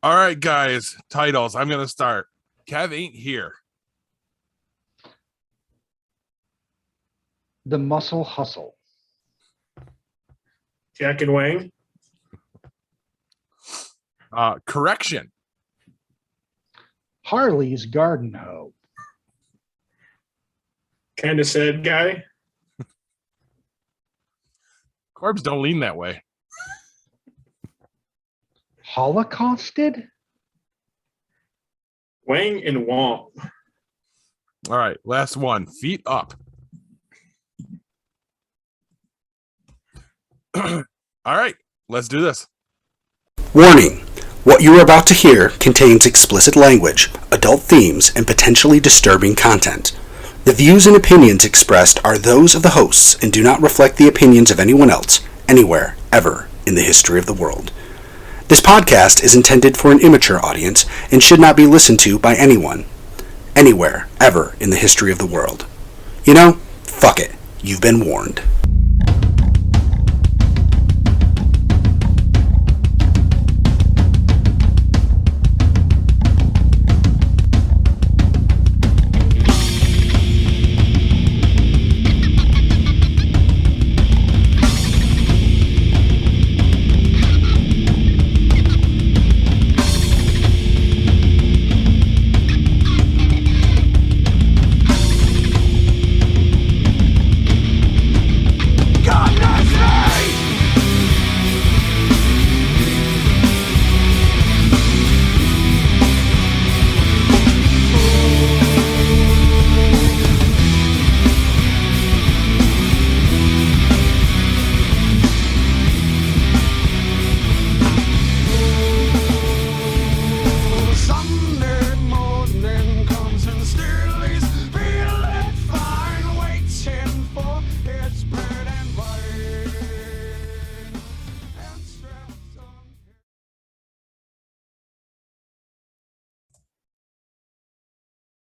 All right, guys. Titles. I'm gonna start. Kev ain't here. The Muscle Hustle. Jack and Wang. Correction. Harley's Garden Hoe. Kind of sad guy. Corbs don't lean that way. Holocausted. Wang and Wong. All right, last one. Feet up. All right, let's do this. Warning. What you are about to hear contains explicit language, adult themes, and potentially disturbing content. The views and opinions expressed are those of the hosts and do not reflect the opinions of anyone else, anywhere, ever, in the history of the world. This podcast is intended for an immature audience and should not be listened to by anyone, anywhere, ever, in the history of the world. You know, fuck it. You've been warned.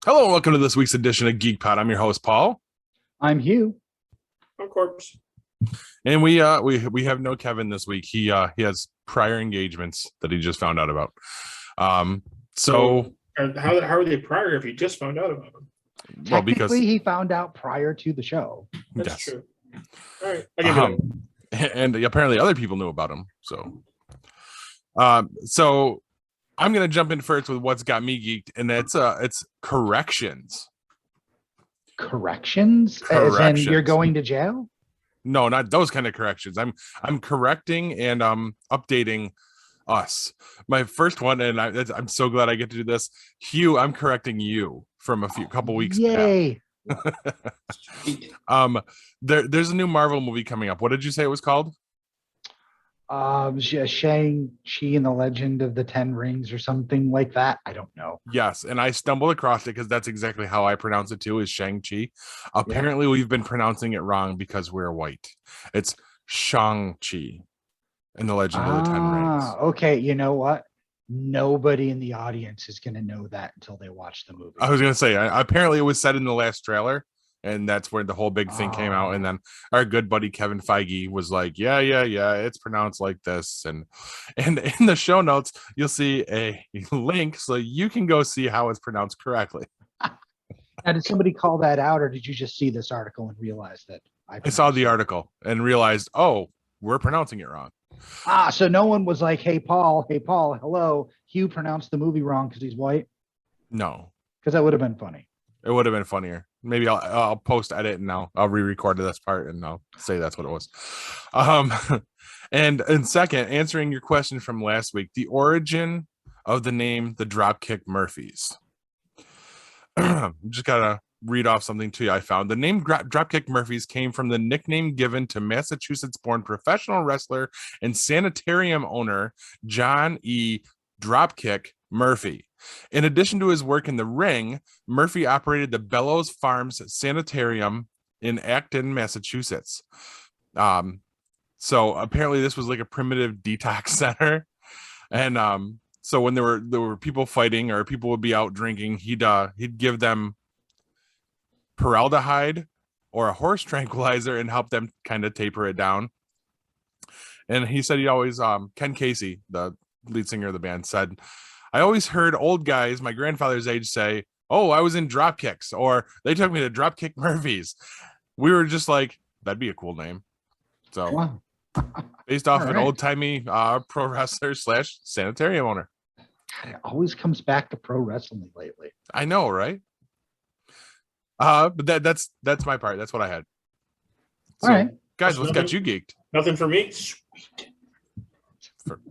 Hello and welcome to this week's edition of Geek Pod. I'm your host, Paul. I'm Hugh. Of course. And we have no Kevin this week. He has prior engagements that he just found out about. So how are they prior if you just found out about them? Well, because he found out prior to the show. That's yes. true. All right. I give it and apparently other people knew about him. So I'm gonna jump in first with what's got me geeked, and it's corrections. Corrections? As in you're going to jail? No, not those kind of corrections. I'm correcting and updating us. My first one, and I'm so glad I get to do this. Hugh, I'm correcting you from couple weeks Yay. back. There's a new Marvel movie coming up. What did you say it was called? Shang-Chi and the Legend of the Ten Rings or something like that. I don't know. Yes, and I stumbled across it because that's exactly how I pronounce it too, is Shang-Chi. Apparently, we've been pronouncing it wrong because we're white. It's Shang-Chi and the Legend of the Ten Rings. Okay, you know what? Nobody in the audience is going to know that until they watch the movie. I was going to say, apparently it was said in the last trailer, and that's where the whole big thing came out. And then our good buddy Kevin Feige was like, yeah, it's pronounced like this. And in the show notes, you'll see a link so you can go see how it's pronounced correctly. Now, did somebody call that out, or did you just see this article and realize that? I saw the article and realized, oh, we're pronouncing it wrong. So no one was like, hey, Paul, hello. Hugh pronounced the movie wrong because he's white? No. Because that would have been funny. It would have been funnier. Maybe I'll post edit and I'll re-record this part and I'll say that's what it was. And second, answering your question from last week, the origin of the name the Dropkick Murphys. Just gotta read off something to you. I found the name Dropkick Murphys came from the nickname given to Massachusetts-born professional wrestler and sanitarium owner John E. Dropkick Murphy. In addition to his work in the ring, Murphy operated the Bellows Farms Sanitarium in Acton, Massachusetts. So apparently this was like a primitive detox center. And so when there were people fighting or people would be out drinking, he'd give them formaldehyde or a horse tranquilizer and help them kind of taper it down. And he said he always Ken Casey, the lead singer of the band, said, I always heard old guys my grandfather's age say, oh, I was in Dropkicks, or they took me to Dropkick Murphys. We were just like, that'd be a cool name. So Wow. based off All of an right. old timey pro wrestler / sanitarium owner. It always comes back to pro wrestling lately. I know, right? But that's my part. That's what I had. So, All right. guys, what's got you geeked? Nothing for me.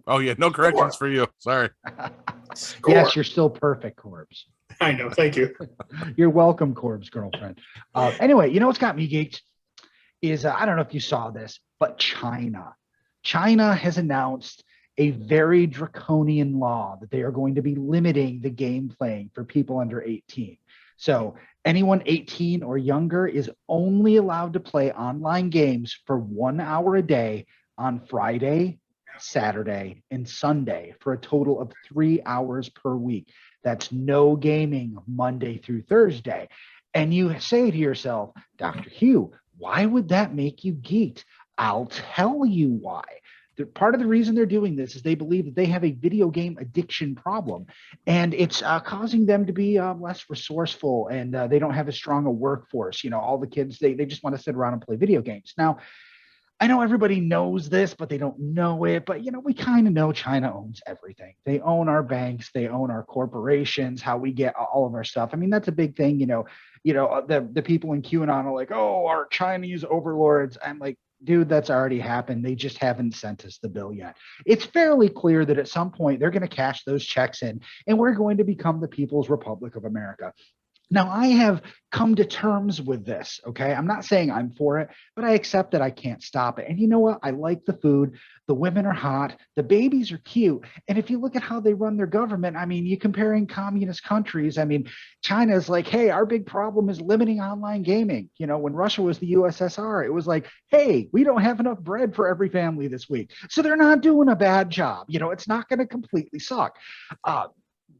Oh yeah, no corrections for you. Sorry. Score. Yes, you're still perfect, Corbs. I know. Thank you. You're welcome, Corb's girlfriend. Anyway, you know what's got me geeked is I don't know if you saw this, but China has announced a very draconian law that they are going to be limiting the game playing for people under 18. So anyone 18 or younger is only allowed to play online games for 1 hour a day on Friday, Saturday, and Sunday for a total of 3 hours per week. That's no gaming Monday through Thursday. And you say to yourself, Dr. Hugh, why would that make you geeked? I'll tell you why. Part of the reason they're doing this is they believe that they have a video game addiction problem, and it's causing them to be less resourceful, and they don't have as strong a workforce. You know, all the kids, they just want to sit around and play video games. Now, I know everybody knows this, but they don't know it. But, you know, we kind of know China owns everything. They own our banks. They own our corporations, how we get all of our stuff. I mean, that's a big thing. The people in QAnon are like, oh, our Chinese overlords. I'm like, dude, that's already happened. They just haven't sent us the bill yet. It's fairly clear that at some point they're going to cash those checks in, and we're going to become the People's Republic of America. Now, I have come to terms with this, okay? I'm not saying I'm for it, but I accept that I can't stop it. And you know what? I like the food. The women are hot. The babies are cute. And if you look at how they run their government, I mean, you're comparing communist countries. I mean, China is like, hey, our big problem is limiting online gaming. You know, when Russia was the USSR, it was like, hey, we don't have enough bread for every family this week. So they're not doing a bad job. You know, it's not going to completely suck. But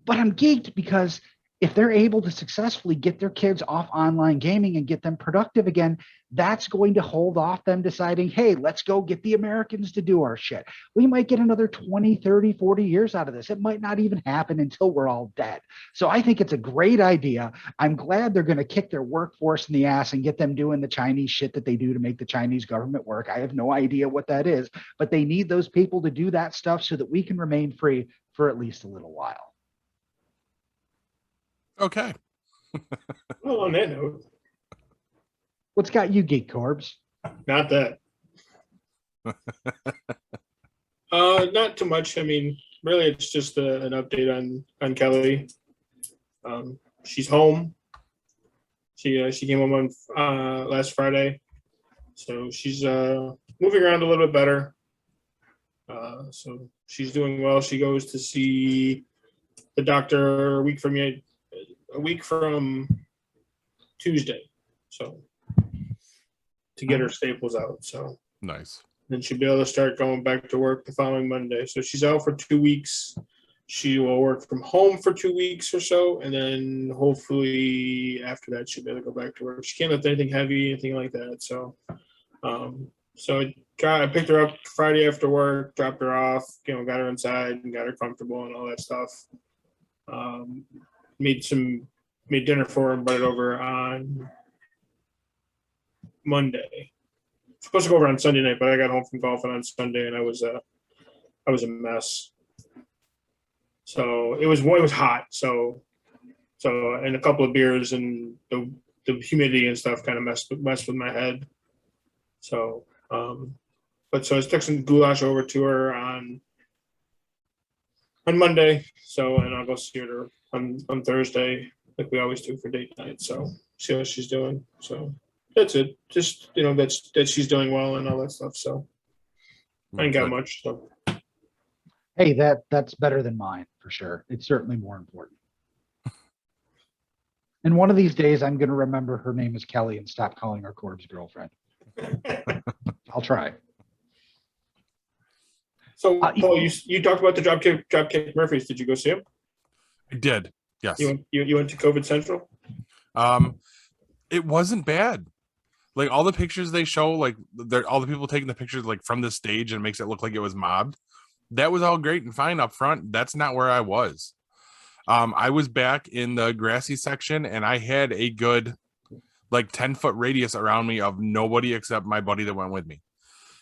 I'm geeked because if they're able to successfully get their kids off online gaming and get them productive again, that's going to hold off them deciding, hey, let's go get the Americans to do our shit. We might get another 20, 30, 40 years out of this. It might not even happen until we're all dead. So I think it's a great idea. I'm glad they're going to kick their workforce in the ass and get them doing the Chinese shit that they do to make the Chinese government work. I have no idea what that is, but they need those people to do that stuff so that we can remain free for at least a little while. Okay. Well, on that note, What's got you geek, Corbs? not that. Not too much. I mean, really, it's just an update on Kelly. She's home. She came home on last Friday, so she's moving around a little bit better. So she's doing well. She goes to see the doctor a week from Tuesday, so to get her staples out. So Nice. then she'll be able to start going back to work the following Monday. So she's out for 2 weeks. She will work from home for 2 weeks or so, and then hopefully after that she'll be able to go back to work. She can't lift anything heavy, anything like that. So, I picked her up Friday after work, dropped her off, got her inside and got her comfortable and all that stuff. Made dinner for her and brought it over on Monday. Supposed to go over on Sunday night, but I got home from golfing on Sunday and I was a mess. So it was hot. So and a couple of beers and the humidity and stuff kind of messed with my head. So but so I took some goulash over to her on Monday. So and I'll go see her on Thursday, like we always do for date night. So see how she's doing. So that's it. Just that she's doing well and all that stuff. So I ain't got much. So Hey, that's better than mine for sure. It's certainly more important. And one of these days, I'm going to remember her name is Kelly and stop calling her Corb's girlfriend. I'll try. So Paul, you talked about the Dropkick Murphys. Did you go see him? I did. Yes. You went to COVID Central? It wasn't bad. Like all the pictures they show, like all the people taking the pictures like from the stage and makes it look like it was mobbed. that was all great and fine up front. That's not where I was. I was back in the grassy section, and I had a good like 10-foot radius around me of nobody except my buddy that went with me.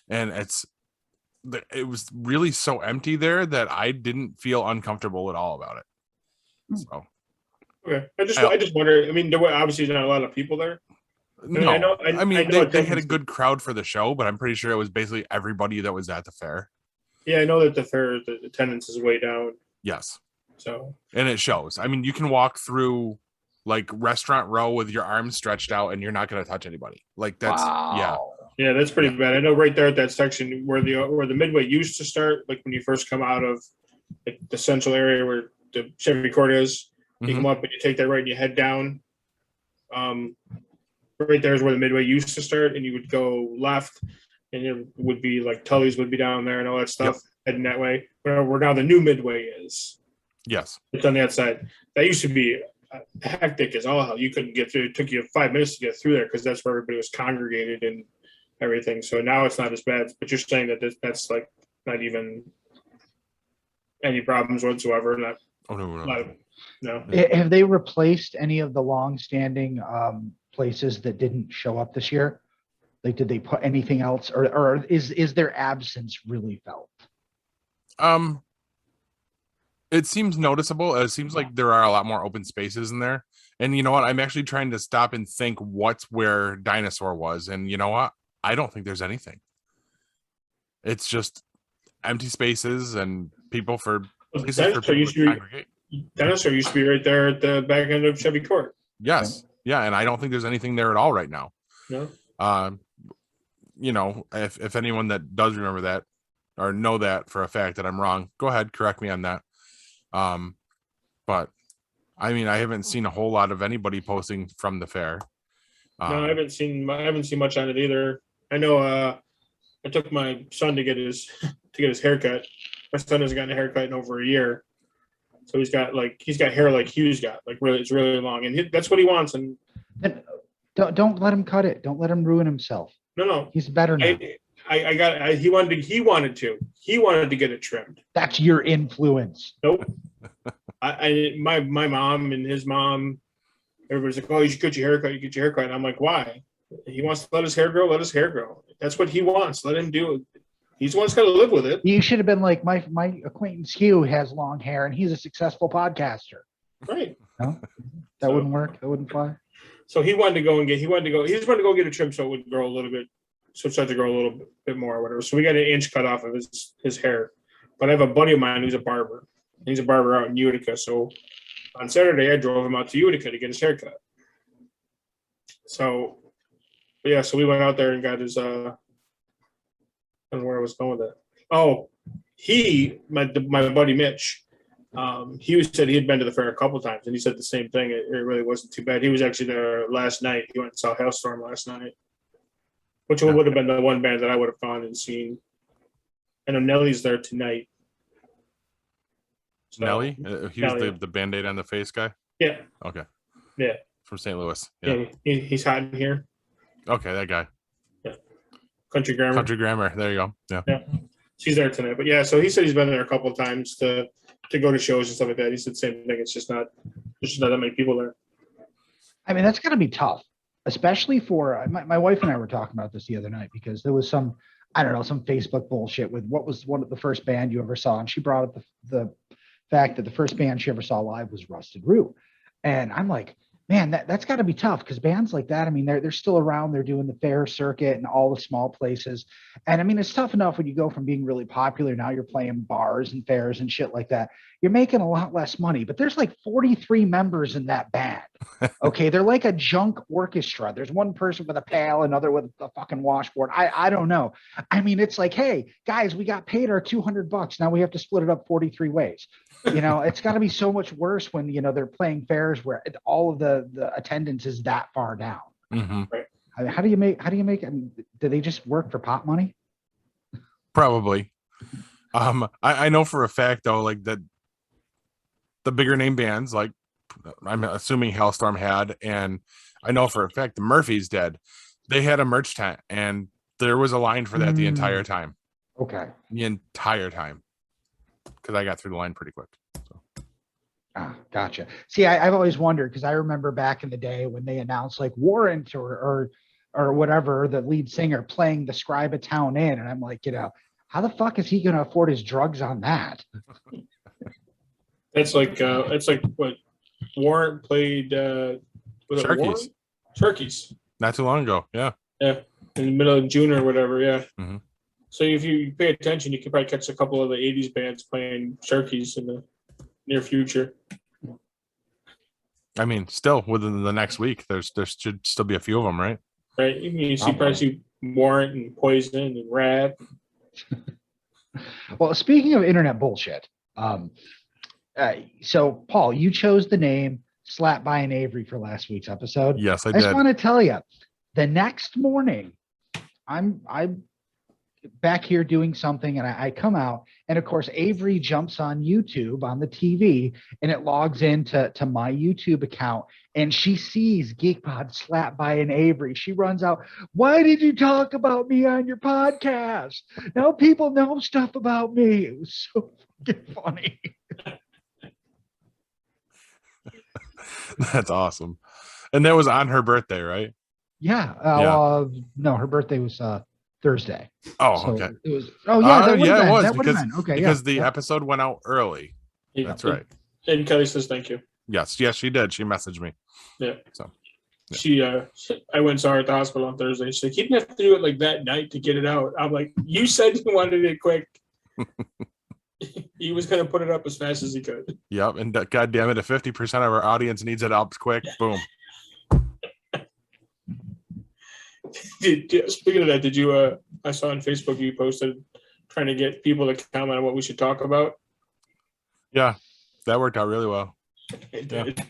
And it was really so empty there that I didn't feel uncomfortable at all about it. So Okay, I just wonder. I mean, there were obviously not a lot of people there. no, I mean know they had a good crowd for the show, but I'm pretty sure it was basically everybody that was at the fair. Yeah, I know that the fair, the attendance is way down. Yes. So, and it shows. I mean, you can walk through like restaurant row with your arms stretched out and you're not going to touch anybody. Like that's yeah, that's pretty bad. I know right there at that section where the midway used to start, like when you first come out of like the central area where the Chevy Court is, you come up and you take that right and you head down. Right there is where the midway used to start, and you would go left, and it would be like Tully's would be down there and all that stuff heading that way. Where now the new midway is. Yes, it's on that side. That used to be hectic as all hell. You couldn't get through. It took you 5 minutes to get through there because that's where everybody was congregated and everything. So now it's not as bad. But you're saying that that's like not even any problems whatsoever. Not. Oh no. No. Have they replaced any of the long-standing places that didn't show up this year? Like, did they put anything else, or is their absence really felt? It seems noticeable. It seems like there are a lot more open spaces in there. And you know what? I'm actually trying to stop and think what's where Dinosaur was. And you know what? I don't think there's anything. It's just empty spaces and people for places for people to congregate. Dinosaur used to be right there at the back end of Chevy Court. Yes. Yeah. And I don't think there's anything there at all right now. No. You know, if anyone that does remember that or know that for a fact that I'm wrong, go ahead, correct me on that. But I mean, I haven't seen a whole lot of anybody posting from the fair. No, I haven't seen much on it either. I know I took my son to get his haircut. My son hasn't gotten a haircut in over a year. So he's got hair like Hugh's got, like really, it's really long, and that's what he wants. And don't let him cut it. Don't let him ruin himself. No, he's better now. He wanted to get it trimmed. That's your influence. Nope. My mom and his mom, everybody's like, oh, you should get your haircut. And I'm like, why? He wants to let his hair grow. Let his hair grow. That's what he wants. Let him do it. He's the one that's got to live with it. You should have been like my acquaintance Hugh has long hair and he's a successful podcaster. Right. No, that wouldn't work. That wouldn't fly. So he wanted to go get a trim so it would grow a little bit, so it started to grow a little bit more or whatever. So we got an inch cut off of his hair. But I have a buddy of mine who's a barber. He's a barber out in Utica. So on Saturday I drove him out to Utica to get his haircut. So yeah, so we went out there and got his and where I was going with it. Oh, my buddy Mitch, he said he had been to the fair a couple of times, and he said the same thing. It really wasn't too bad. He was actually there last night. He went and saw Hailstorm last night, which would have been the one band that I would have gone and seen. I know Nelly's there tonight. So, Nelly? He was the Band-Aid on the face guy? Yeah. Okay. Yeah. From St. Louis. Yeah. He's hot in here. Okay, that guy. Yeah. Country Grammar. There you go. Yeah. She's there tonight. But yeah, so he said he's been there a couple of times to go to shows and stuff like that. He said the same thing. There's just not that many people there. I mean, that's got to be tough, especially for my wife and I were talking about this the other night because there was some Facebook bullshit with what was one of the first band you ever saw. And she brought up the fact that the first band she ever saw live was Rusted Root. And I'm like, man, that's got to be tough because bands like that, I mean, they're still around. They're doing the fair circuit and all the small places. And I mean, it's tough enough when you go from being really popular. Now you're playing bars and fairs and shit like that. You're making a lot less money, but there's like 43 members in that band. Okay. They're like a junk orchestra. There's one person with a pail, another with a fucking washboard. I don't know. I mean, it's like, hey guys, we got paid our $200. Now we have to split it up 43 ways. It's got to be so much worse when, they're playing fairs where all of the attendance is that far down. Mm-hmm. Right. I mean, how do you make, I mean, do they just work for pot money? Probably. I know for a fact though, like that the bigger name bands, like I'm assuming Hailstorm had, and I know for a fact the Murphys did, they had a merch tent and there was a line for that the entire time. Okay. The entire time. because I got through the line pretty quick. So. Ah, gotcha. See, I've always wondered because I remember back in the day when they announced like Warrant or whatever, the lead singer playing the Scribe of Town Inn, and I'm like, how the fuck is he going to afford his drugs on that? It's like what Warrant played. Was it Sharkies. Warrant? Turkeys. Not too long ago. Yeah. Yeah, in the middle of June or whatever. Yeah. Mm-hmm. So if you pay attention, you can probably catch a couple of the '80s bands playing Sharkies in the near future. I mean, still within the next week, there should still be a few of them, right? Right. You see probably Warrant and Poison and Rat. Well, speaking of internet bullshit, so Paul, you chose the name Slap by an Avery for last week's episode. Yes, I I just did. want to tell you, the next morning, I'm back here doing something, and I come out, and of course Avery jumps on YouTube on the TV, and it logs into my YouTube account, and she sees GeekPod Slap by an Avery. She runs out, "Why did you talk about me on your podcast? Now people know stuff about me." It was so fucking funny. That's awesome. And that was on her birthday, right? Yeah. No, her birthday was Thursday. Oh, So okay. it was. Oh yeah, that Yeah, been, it was that would've because been. Okay, because yeah, the yeah. episode went out early. That's right. And Kelly says thank you. Yes, she did. She messaged me. Yeah. So Yeah. I went and saw her at the hospital on Thursday. She's like, you didn't have to do it like that night to get it out. I'm like, you said you wanted it quick. He was going to put it up as fast as he could. Yep, and God damn it, if 50% of our audience needs it up quick, boom. Speaking of that, did you? I saw on Facebook you posted trying to get people to comment on what we should talk about. Yeah, that worked out really well. It Yeah. did.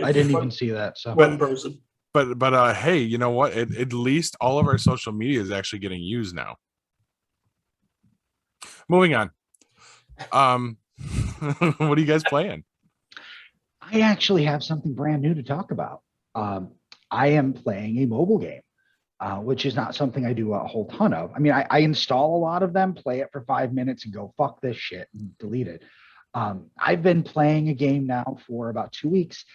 I didn't even see that. So One person. But hey, you know what? At least all of our social media is actually getting used now. Moving on. What are you guys playing? I actually have something brand new to talk about. I am playing a mobile game, which is not something I do a whole ton of. I mean, I install a lot of them, play it for 5 minutes, and go fuck this shit and delete it. I've been playing a game now for about 2 weeks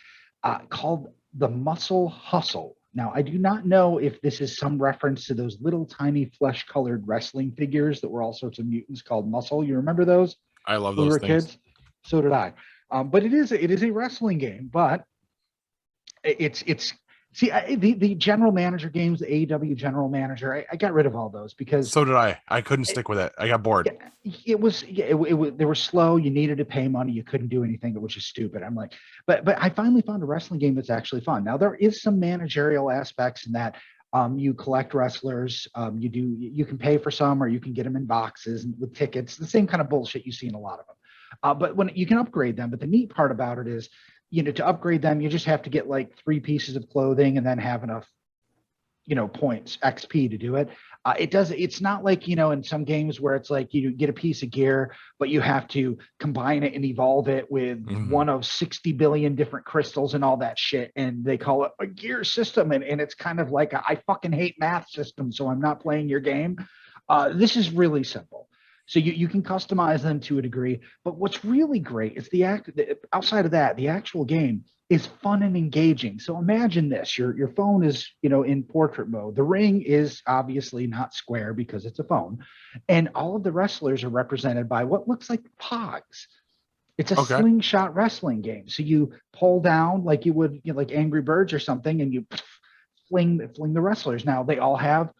called The Muscle Hustle. Now, I do not know if this is some reference to those little tiny flesh-colored wrestling figures that were all sorts of mutants called Muscle. You remember those? I love When we those were things. kids? So did I. But it is a wrestling game, but it's the general manager games, the AEW general manager. I got rid of all those because So did I. I couldn't stick with it. I got bored. it was they were slow. You needed to pay money. You couldn't do anything, which is stupid. I'm like, but I finally found a wrestling game that's actually fun. Now there is some managerial aspects in that. You collect wrestlers. You can pay for some, or you can get them in boxes and with tickets. The same kind of bullshit you see in a lot of them. But when you can upgrade them, but the neat part about it is, to upgrade them, you just have to get like 3 pieces of clothing and then have enough, points, XP to do it. It's not like, in some games where it's like you get a piece of gear, but you have to combine it and evolve it with one of 60 billion different crystals and all that shit. And they call it a gear system. And it's kind of like, I fucking hate math systems, so I'm not playing your game. This is really simple. So you can customize them to a degree, but what's really great is outside of that, the actual game is fun and engaging. So imagine this: your phone is in portrait mode. The ring is obviously not square because it's a phone, and all of the wrestlers are represented by what looks like pogs. It's a slingshot wrestling game. So you pull down like you would like Angry Birds or something, and you fling the wrestlers. Now they all have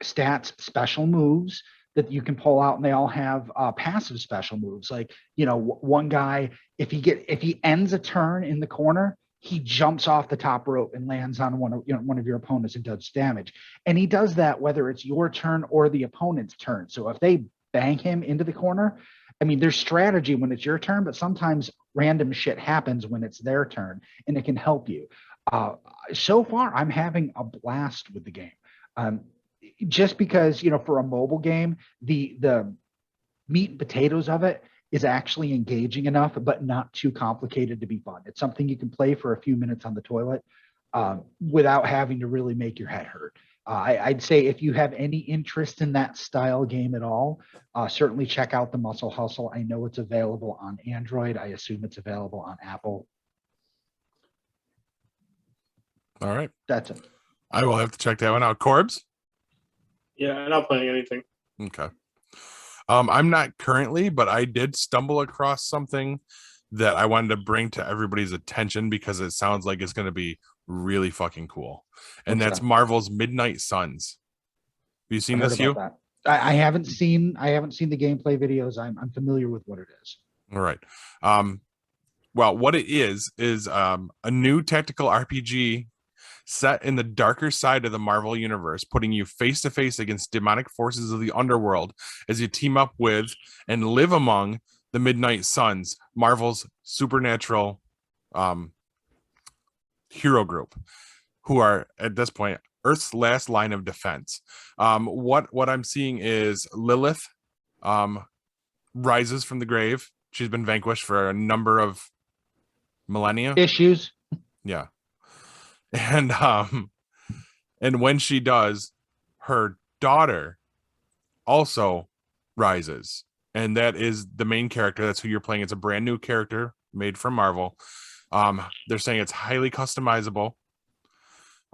stats, special moves that you can pull out, and they all have passive special moves. Like, one guy, if he ends a turn in the corner, he jumps off the top rope and lands on one of your opponents and does damage. And he does that whether it's your turn or the opponent's turn. So if they bang him into the corner, I mean, there's strategy when it's your turn, but sometimes random shit happens when it's their turn, and it can help you. So far, I'm having a blast with the game. Just because, for a mobile game, the meat and potatoes of it is actually engaging enough, but not too complicated to be fun. It's something you can play for a few minutes on the toilet without having to really make your head hurt. I'd say if you have any interest in that style game at all, certainly check out the Muscle Hustle. I know it's available on Android. I assume it's available on Apple. All right. That's it. I will have to check that one out. Corbs? Yeah, I'm not playing anything. Okay. I'm not currently, but I did stumble across something that I wanted to bring to everybody's attention because it sounds like it's going to be really fucking cool. And What's that's that? Marvel's Midnight Suns. Have you seen I've this, heard Hugh? about that. I haven't seen the gameplay videos. I'm familiar with what it is. All right. Well, what it is a new tactical RPG set in the darker side of the Marvel universe, putting you face to face against demonic forces of the underworld as you team up with and live among the Midnight Suns, Marvel's supernatural hero group, who are at this point Earth's last line of defense. What I'm seeing is Lilith rises from the grave. She's been vanquished for a number of millennia. Issues. Yeah. And when she does, her daughter also rises. And that is the main character. That's who you're playing. It's a brand new character made from Marvel. They're saying it's highly customizable.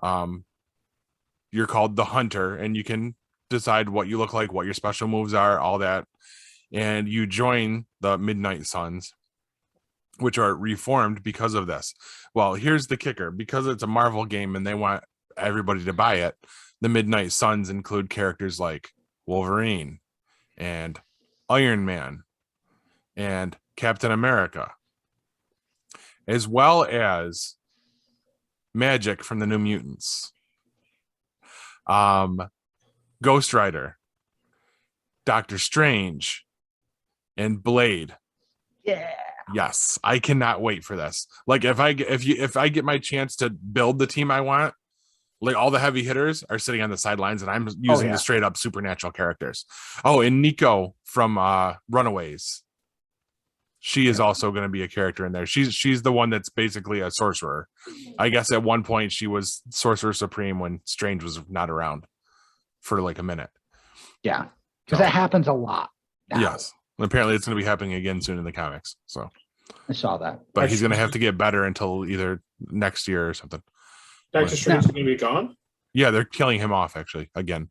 You're called the Hunter, and you can decide what you look like, what your special moves are, all that. And you join the Midnight Suns, which are reformed because of this. Well, here's the kicker. Because it's a Marvel game and they want everybody to buy it, the Midnight Suns include characters like Wolverine and Iron Man and Captain America, as well as Magic from the New Mutants, Ghost Rider, Doctor Strange, and Blade. Yeah. Yes, I cannot wait for this. Like if I get my chance to build the team I want, like all the heavy hitters are sitting on the sidelines and I'm using the straight up supernatural characters. Oh, and Nico from Runaways. She is also going to be a character in there. She's the one that's basically a sorcerer. I guess at one point she was Sorcerer Supreme when Strange was not around for like a minute. Yeah. Because that happens a lot now. Yes. And apparently it's going to be happening again soon in the comics. So I saw that. but he's going to have to get better until either next year or something. Doctor Strange is going to be gone? Yeah, they're killing him off actually again.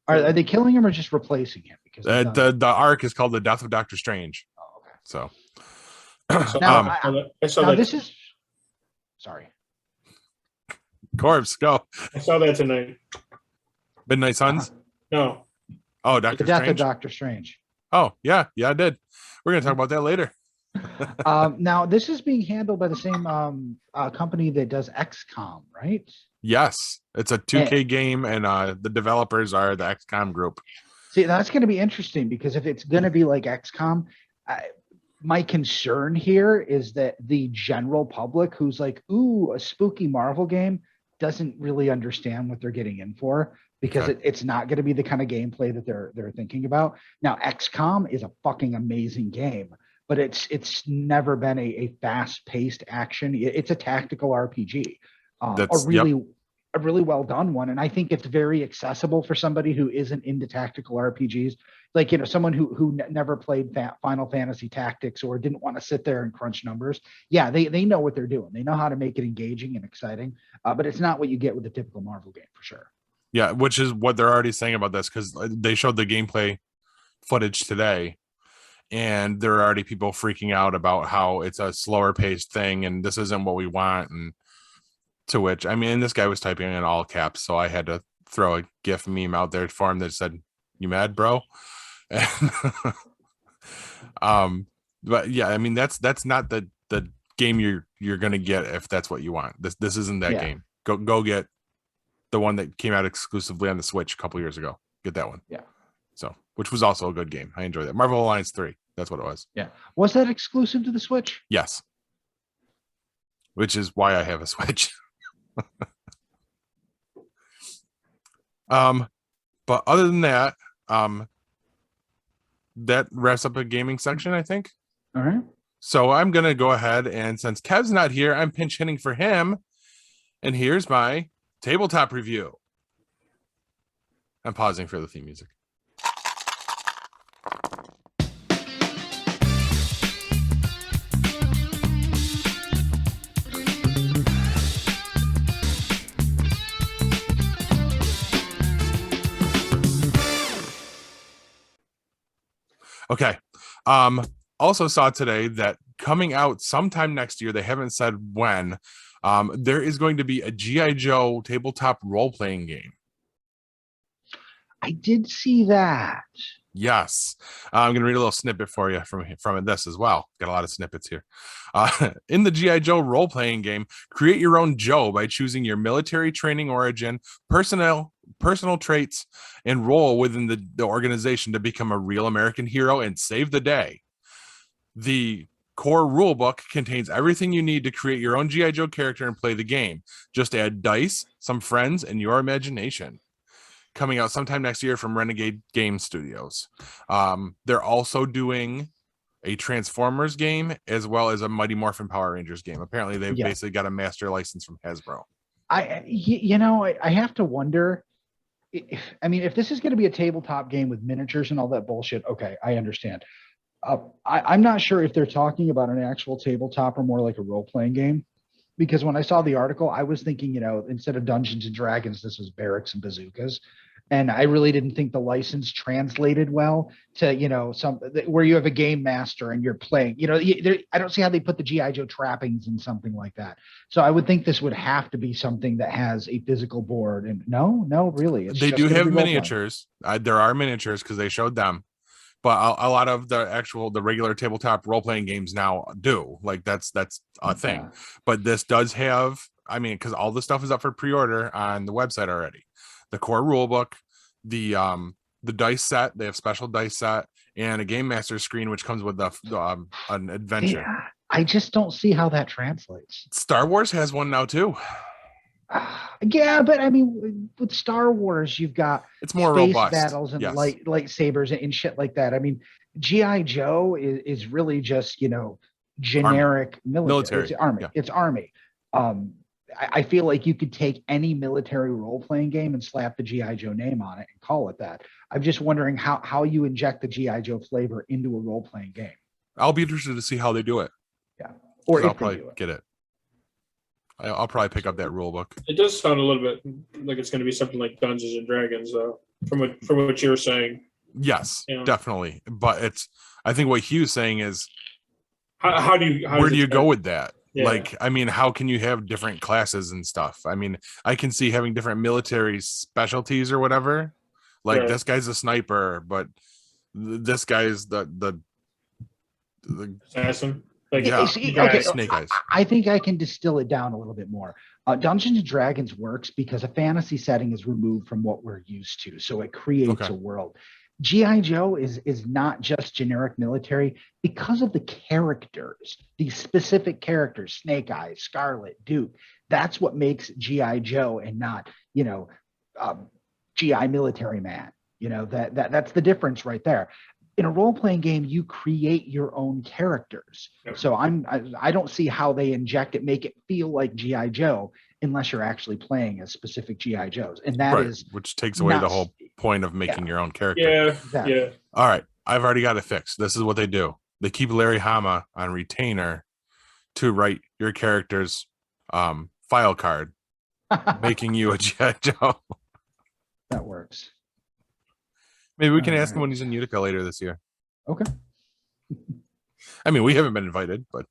Are they killing him or just replacing him? Because The arc is called The Death of Doctor Strange. Oh, okay. So Now, I saw now that. this is sorry. Corbs, go. I saw that tonight. Midnight Suns. No. Oh, The Doctor death of Strange. Doctor Strange. Oh, yeah, I did. We're gonna talk about that later. Now this is being handled by the same company that does XCOM, right? Yes, it's a 2K game, and the developers are the XCOM group. See, that's going to be interesting because if it's going to be like XCOM, my concern here is that the general public who's like, ooh, a spooky Marvel game doesn't really understand what they're getting in for because it's not going to be the kind of gameplay that they're thinking about. Now, XCOM is a fucking amazing game, but it's never been a fast-paced action. It's a tactical RPG. A really well done one, and I think it's very accessible for somebody who isn't into tactical RPGs, like someone who never played Final Fantasy Tactics or didn't want to sit there and crunch numbers. Yeah, they know what they're doing. They know how to make it engaging and exciting, but it's not what you get with a typical Marvel game for sure. Yeah, which is what they're already saying about this because they showed the gameplay footage today, and there are already people freaking out about how it's a slower paced thing and this isn't what we want. And to which, I mean, this guy was typing in all caps, so I had to throw a GIF meme out there for him that said, "You mad, bro?" But yeah, I mean, that's not the game you're gonna get if that's what you want. This isn't that game. Go get the one that came out exclusively on the Switch a couple years ago. Get that one. Yeah. So, which was also a good game. I enjoyed that. Marvel Alliance 3. That's what it was. Yeah. Was that exclusive to the Switch? Yes. Which is why I have a Switch. But other than that, that wraps up a gaming section, I think. All right. So I'm gonna go ahead and since Kev's not here, I'm pinch hitting for him. And here's my tabletop review. I'm pausing for the theme music. Okay. Also saw today that coming out sometime next year, they haven't said when, there is going to be a G.I. Joe tabletop role-playing game. I did see that. Yes. I'm going to read a little snippet for you from this as well. Got a lot of snippets here. In the G.I. Joe role-playing game, create your own Joe by choosing your military training origin, personal traits, and role within the organization to become a real American hero and save the day. The core rulebook contains everything you need to create your own G.I. Joe character and play the game. Just add dice, some friends, and your imagination. Coming out sometime next year from Renegade Game Studios. They're also doing a Transformers game as well as a Mighty Morphin Power Rangers game. Apparently, they've basically got a master license from Hasbro. I have to wonder. If this is going to be a tabletop game with miniatures and all that bullshit, okay, I understand. I'm not sure if they're talking about an actual tabletop or more like a role-playing game. Because when I saw the article, I was thinking, instead of Dungeons and Dragons, this was Barracks and Bazookas. And I really didn't think the license translated well to, where you have a game master and you're playing, I don't see how they put the G.I. Joe trappings in something like that. So I would think this would have to be something that has a physical board. And no, really. They do have miniatures. There are miniatures because they showed them. But a lot of the regular tabletop role-playing games now do. Like that's a thing. But this does have, because all the stuff is up for pre-order on the website already. The core rulebook, the dice set, they have special dice set, and a game master screen which comes with an adventure. Yeah, I just don't see how that translates. Star Wars has one now too. Yeah, but with Star Wars, you've got it's more space robust battles and lightsabers and shit like that. G.I. Joe is really just generic military. It's army. Yeah. It's army. I feel like you could take any military role-playing game and slap the G.I. Joe name on it and call it that. I'm just wondering how you inject the G.I. Joe flavor into a role-playing game. I'll be interested to see how they do it. Yeah, or I'll probably get it. I'll probably pick up that rule book. It does sound a little bit like it's going to be something like Dungeons and Dragons, though, from what you're saying. Yes, definitely. But I think what Hugh's saying is, where do you go with that? Yeah. How can you have different classes and stuff? I can see having different military specialties or whatever. This guy's a sniper, but this guy is the assassin. Snake Eyes. I think I can distill it down a little bit more. Dungeons and Dragons works because a fantasy setting is removed from what we're used to, so it creates a world. G.I. Joe is not just generic military because of the characters, these specific characters, Snake Eyes, Scarlet, Duke. That's what makes G.I. Joe and not, G.I. military man. That's the difference right there. In a role-playing game, you create your own characters. So I don't see how they inject it, make it feel like G.I. Joe, unless you're actually playing as specific G.I. Joes. And that is which takes away the whole point of making your own character. Yeah. All right. I've already got it fixed. This is what they do. They keep Larry Hama on retainer to write your character's file card, making you a G.I. Joe. That works. Maybe we can ask him when he's in Utica later this year. Okay. We haven't been invited, but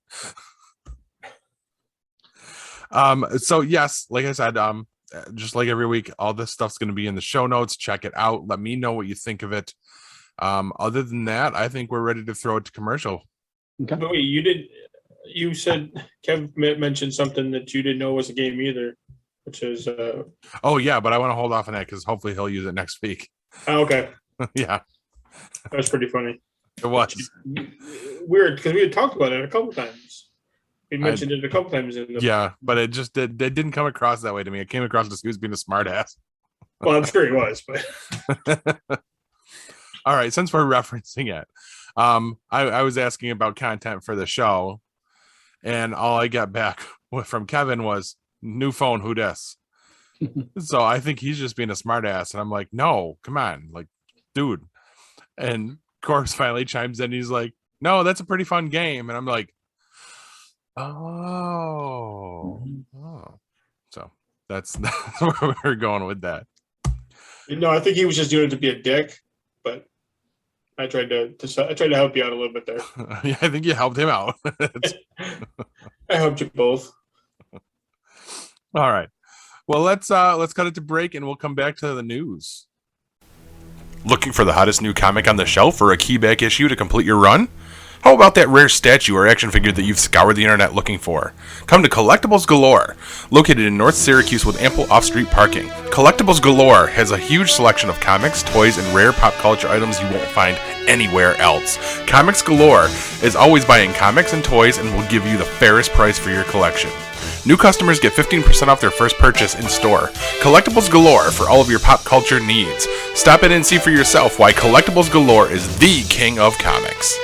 so yes, like I said, just like every week, all this stuff's going to be in the show notes. Check it out. Let me know what you think of it. Other than that, I think we're ready to throw it to commercial. Okay. But wait, you said Kev mentioned something that you didn't know was a game either, which is oh yeah, but I want to hold off on that because hopefully he'll use it next week. Oh, okay. Yeah, that was pretty funny. It was weird because we had talked about it a couple times. We mentioned it a couple times but it just it didn't come across that way to me. It came across as he was being a smart ass. Well, I'm sure he was, but all right, since we're referencing it, I was asking about content for the show, and all I got back from Kevin was new phone, who dis? So I think he's just being a smartass, and I'm like, no, come on, like, dude. And Corbs finally chimes in. He's like, no, that's a pretty fun game, and I'm like, oh, oh. So that's where we're going with that. No, I think he was just doing it to be a dick, but I tried to help you out a little bit there. Yeah, I think you helped him out. I helped you both. All right. Well, let's cut it to break, and we'll come back to the news. Looking for the hottest new comic on the shelf or a key back issue to complete your run? How about that rare statue or action figure that you've scoured the internet looking for? Come to Collectibles Galore. Located in North Syracuse with ample off-street parking, Collectibles Galore has a huge selection of comics, toys, and rare pop culture items you won't find anywhere else. Comics Galore is always buying comics and toys and will give you the fairest price for your collection. New customers get 15% off their first purchase in store. Collectibles Galore for all of your pop culture needs. Stop in and see for yourself why Collectibles Galore is the king of comics.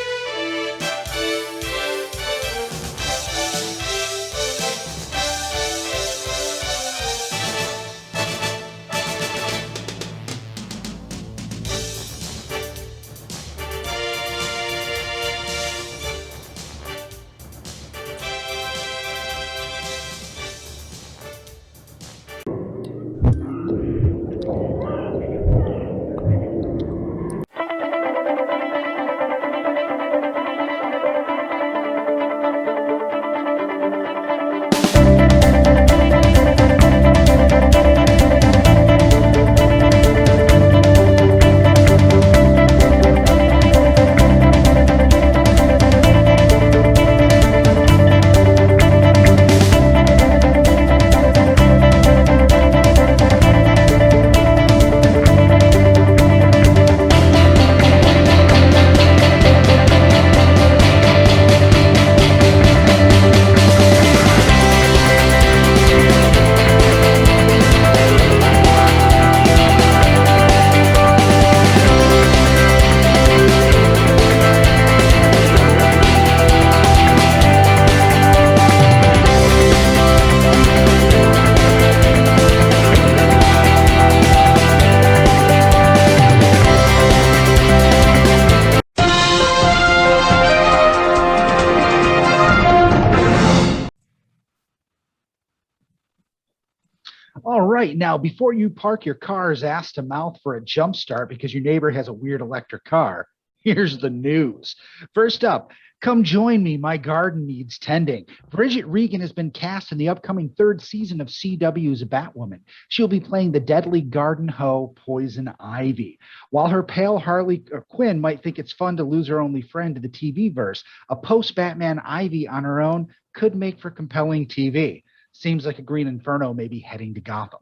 All right. Now, before you park your car's ass to mouth for a jump start because your neighbor has a weird electric car, here's the news. First up, come join me. My garden needs tending. Bridget Regan has been cast in the upcoming third season of CW's Batwoman. She'll be playing the deadly garden hoe, Poison Ivy. While her pale Harley Quinn might think it's fun to lose her only friend to the TV verse, a post-Batman Ivy on her own could make for compelling TV. Seems like a Green Inferno may be heading to Gotham.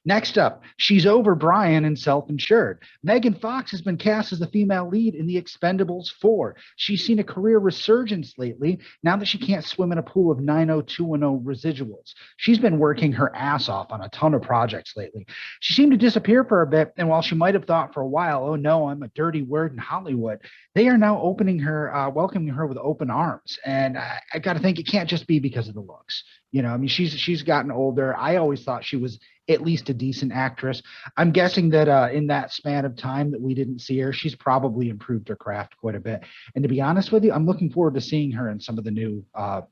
Next up, she's over Brian in Self-Insured. Megan Fox has been cast as the female lead in The Expendables 4. She's seen a career resurgence lately now that she can't swim in a pool of 90210 residuals. She's been working her ass off on a ton of projects lately. She seemed to disappear for a bit, and while she might have thought for a while, oh no, I'm a dirty word in Hollywood, they are now welcoming her with open arms. And I got to think it can't just be because of the looks. You know, I mean, she's gotten older. I always thought she was at least a decent actress. I'm guessing that in that span of time that we didn't see her, she's probably improved her craft quite a bit. And to be honest with you, I'm looking forward to seeing her in some of the new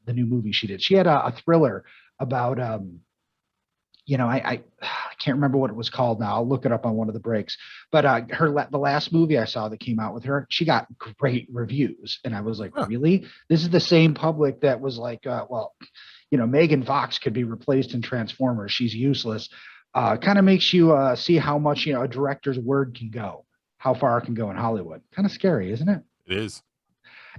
movies she did. She had a thriller about I can't remember what it was called now. I'll look it up on one of the breaks. But the last movie I saw that came out with her, she got great reviews, and I was like, really? This is the same public that was like, Megan Fox could be replaced in Transformers. She's useless. Kind of makes you see how much a director's word can go, how far it can go in Hollywood. Kind of scary, isn't it? It is.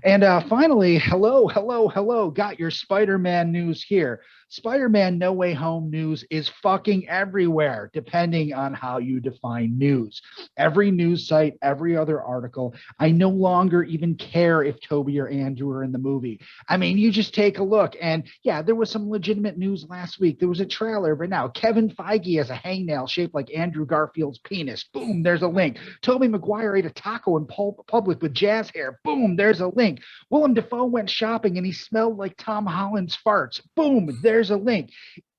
And finally, hello. Got your Spider-Man news here. Spider-Man No Way Home news is fucking everywhere, depending on how you define news. Every news site, every other article. I no longer even care if Toby or Andrew are in the movie. I mean, you just take a look. And yeah, there was some legitimate news last week. There was a trailer, but now Kevin Feige has a hangnail shaped like Andrew Garfield's penis. Boom, there's a link. Tobey Maguire ate a taco in public with jazz hair. Boom, there's a link. Willem Dafoe went shopping and he smelled like Tom Holland's farts. Boom, there's a link.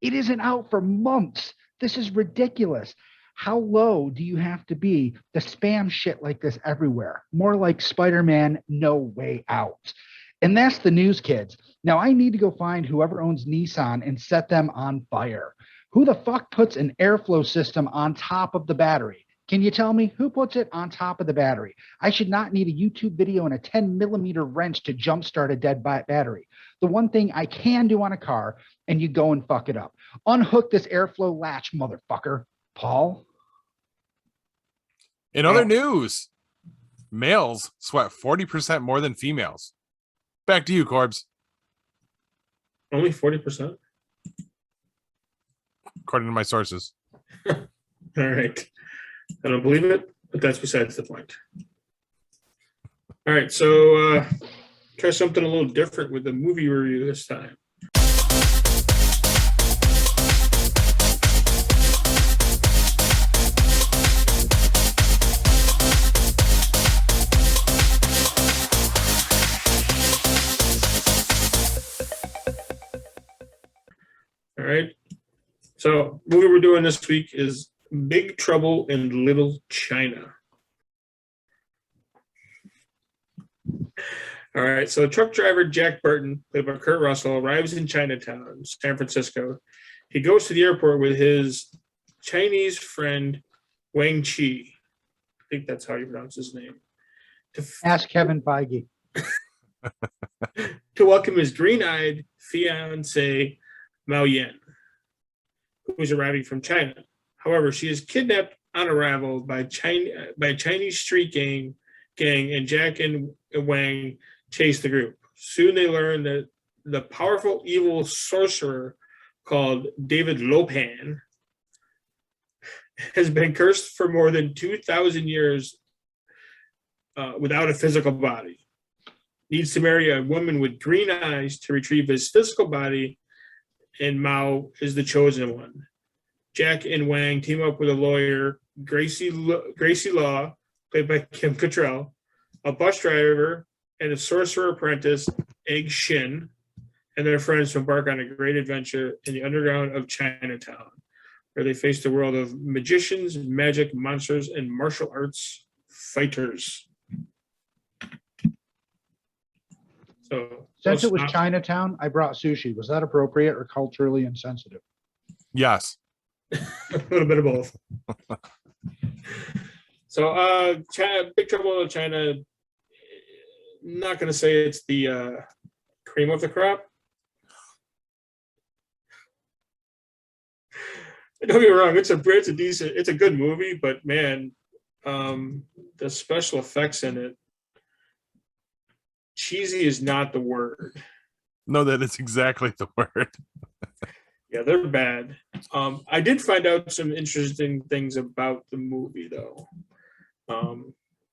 It isn't out for months. This is ridiculous. How low do you have to be to spam shit like this everywhere? More like Spider-Man No Way Out. And that's the news, kids. Now I need to go find whoever owns Nissan and set them on fire. Who the fuck puts an airflow system on top of the battery? Can you tell me who puts it on top of the battery? I should not need a YouTube video and a 10 millimeter wrench to jumpstart a dead battery. The one thing I can do on a car, and you go and fuck it up. Unhook this airflow latch, motherfucker. Paul? In other news, males sweat 40% more than females. Back to you, Corbs. Only 40%. According to my sources. All right. I don't believe it, but that's besides the point. All right, so try something a little different with the movie review this time. All right. So, movie we're doing this week is Big Trouble in Little China. All right. So, truck driver Jack Burton, played by Kurt Russell, arrives in Chinatown, San Francisco. He goes to the airport with his Chinese friend Wang Chi. I think that's how you pronounce his name. Ask Kevin Feige. To welcome his green-eyed fiancée Mao Yan, who is arriving from China. However, she is kidnapped on arrival by Chinese street gang, and Jack and Wang chase the group. Soon they learn that the powerful evil sorcerer called David Lopan has been cursed for more than 2,000 years without a physical body. Needs to marry a woman with green eyes to retrieve his physical body, and Mao is the chosen one. Jack and Wang team up with a lawyer, Gracie Law, played by Kim Cattrall, a bus driver, and a sorcerer apprentice, Egg Shin, and their friends to embark on a great adventure in the underground of Chinatown, where they face the world of magicians, magic, monsters, and martial arts fighters. So, Since it was Chinatown, I brought sushi. Was that appropriate or culturally insensitive? Yes. a little bit of both. So, Big Trouble in China. Not going to say it's the cream of the crop. Don't get me wrong; it's a good movie, but man, the special effects in it. Cheesy is not the word. No, that is exactly the word. Yeah, they're bad. I did find out some interesting things about the movie, though.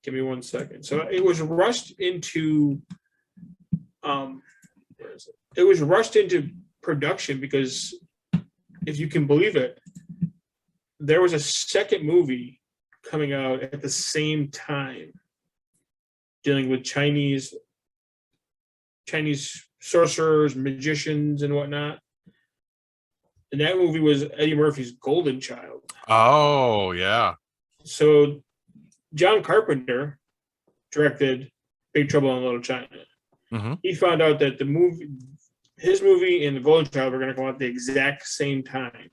Give me 1 second. So it was rushed into. Where is it? It was rushed into production because, if you can believe it, there was a second movie coming out at the same time, dealing with Chinese sorcerers, magicians, and whatnot. And that movie was Eddie Murphy's Golden Child. Oh, yeah. So John Carpenter directed Big Trouble in Little China. Mm-hmm. He found out that his movie and The Golden Child were going to come out at the exact same time,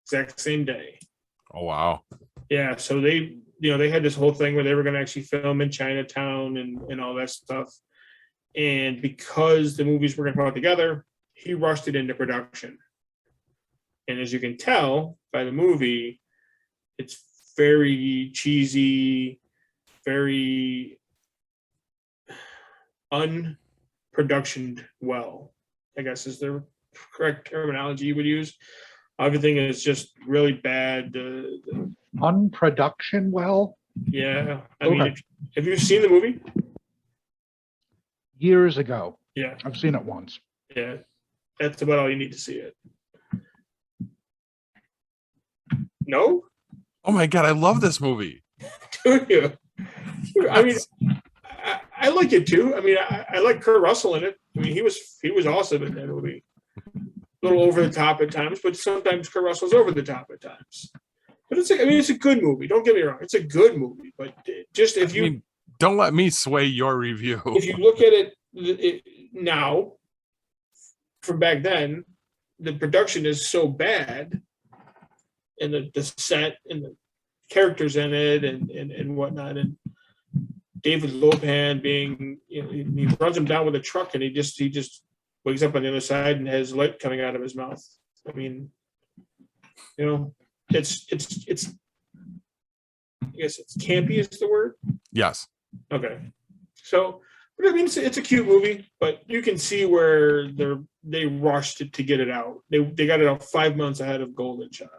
exact same day. Oh, wow. Yeah, so they had this whole thing where they were going to actually film in Chinatown and all that stuff. And because the movies were going to come out together, he rushed it into production. And as you can tell by the movie, it's very cheesy, very unproductioned well, I guess is the correct terminology you would use. Everything is just really bad. Unproduction well? Yeah. I Okay. mean, have you seen the movie? Years ago. Yeah. I've seen it once. Yeah. That's about all you need to see it. No? Oh my God, I love this movie. Do you? I mean, I like it too. I mean, I like Kurt Russell in it. I mean, he was awesome in that movie. little over the top at times, but sometimes Kurt Russell's over the top at times. But it's it's a good movie. Don't get me wrong, it's a good movie. But just if you don't let me sway your review. If you look at it now, from back then, the production is so bad, and the set and the characters in it and whatnot, and David Lopan being, he runs him down with a truck, and he just wakes up on the other side and has light coming out of his mouth. I mean, it's I guess it's campy is the word. Yes. Okay. So, but I mean, it's a cute movie, but you can see where they rushed it to get it out. They got it out 5 months ahead of Golden Child.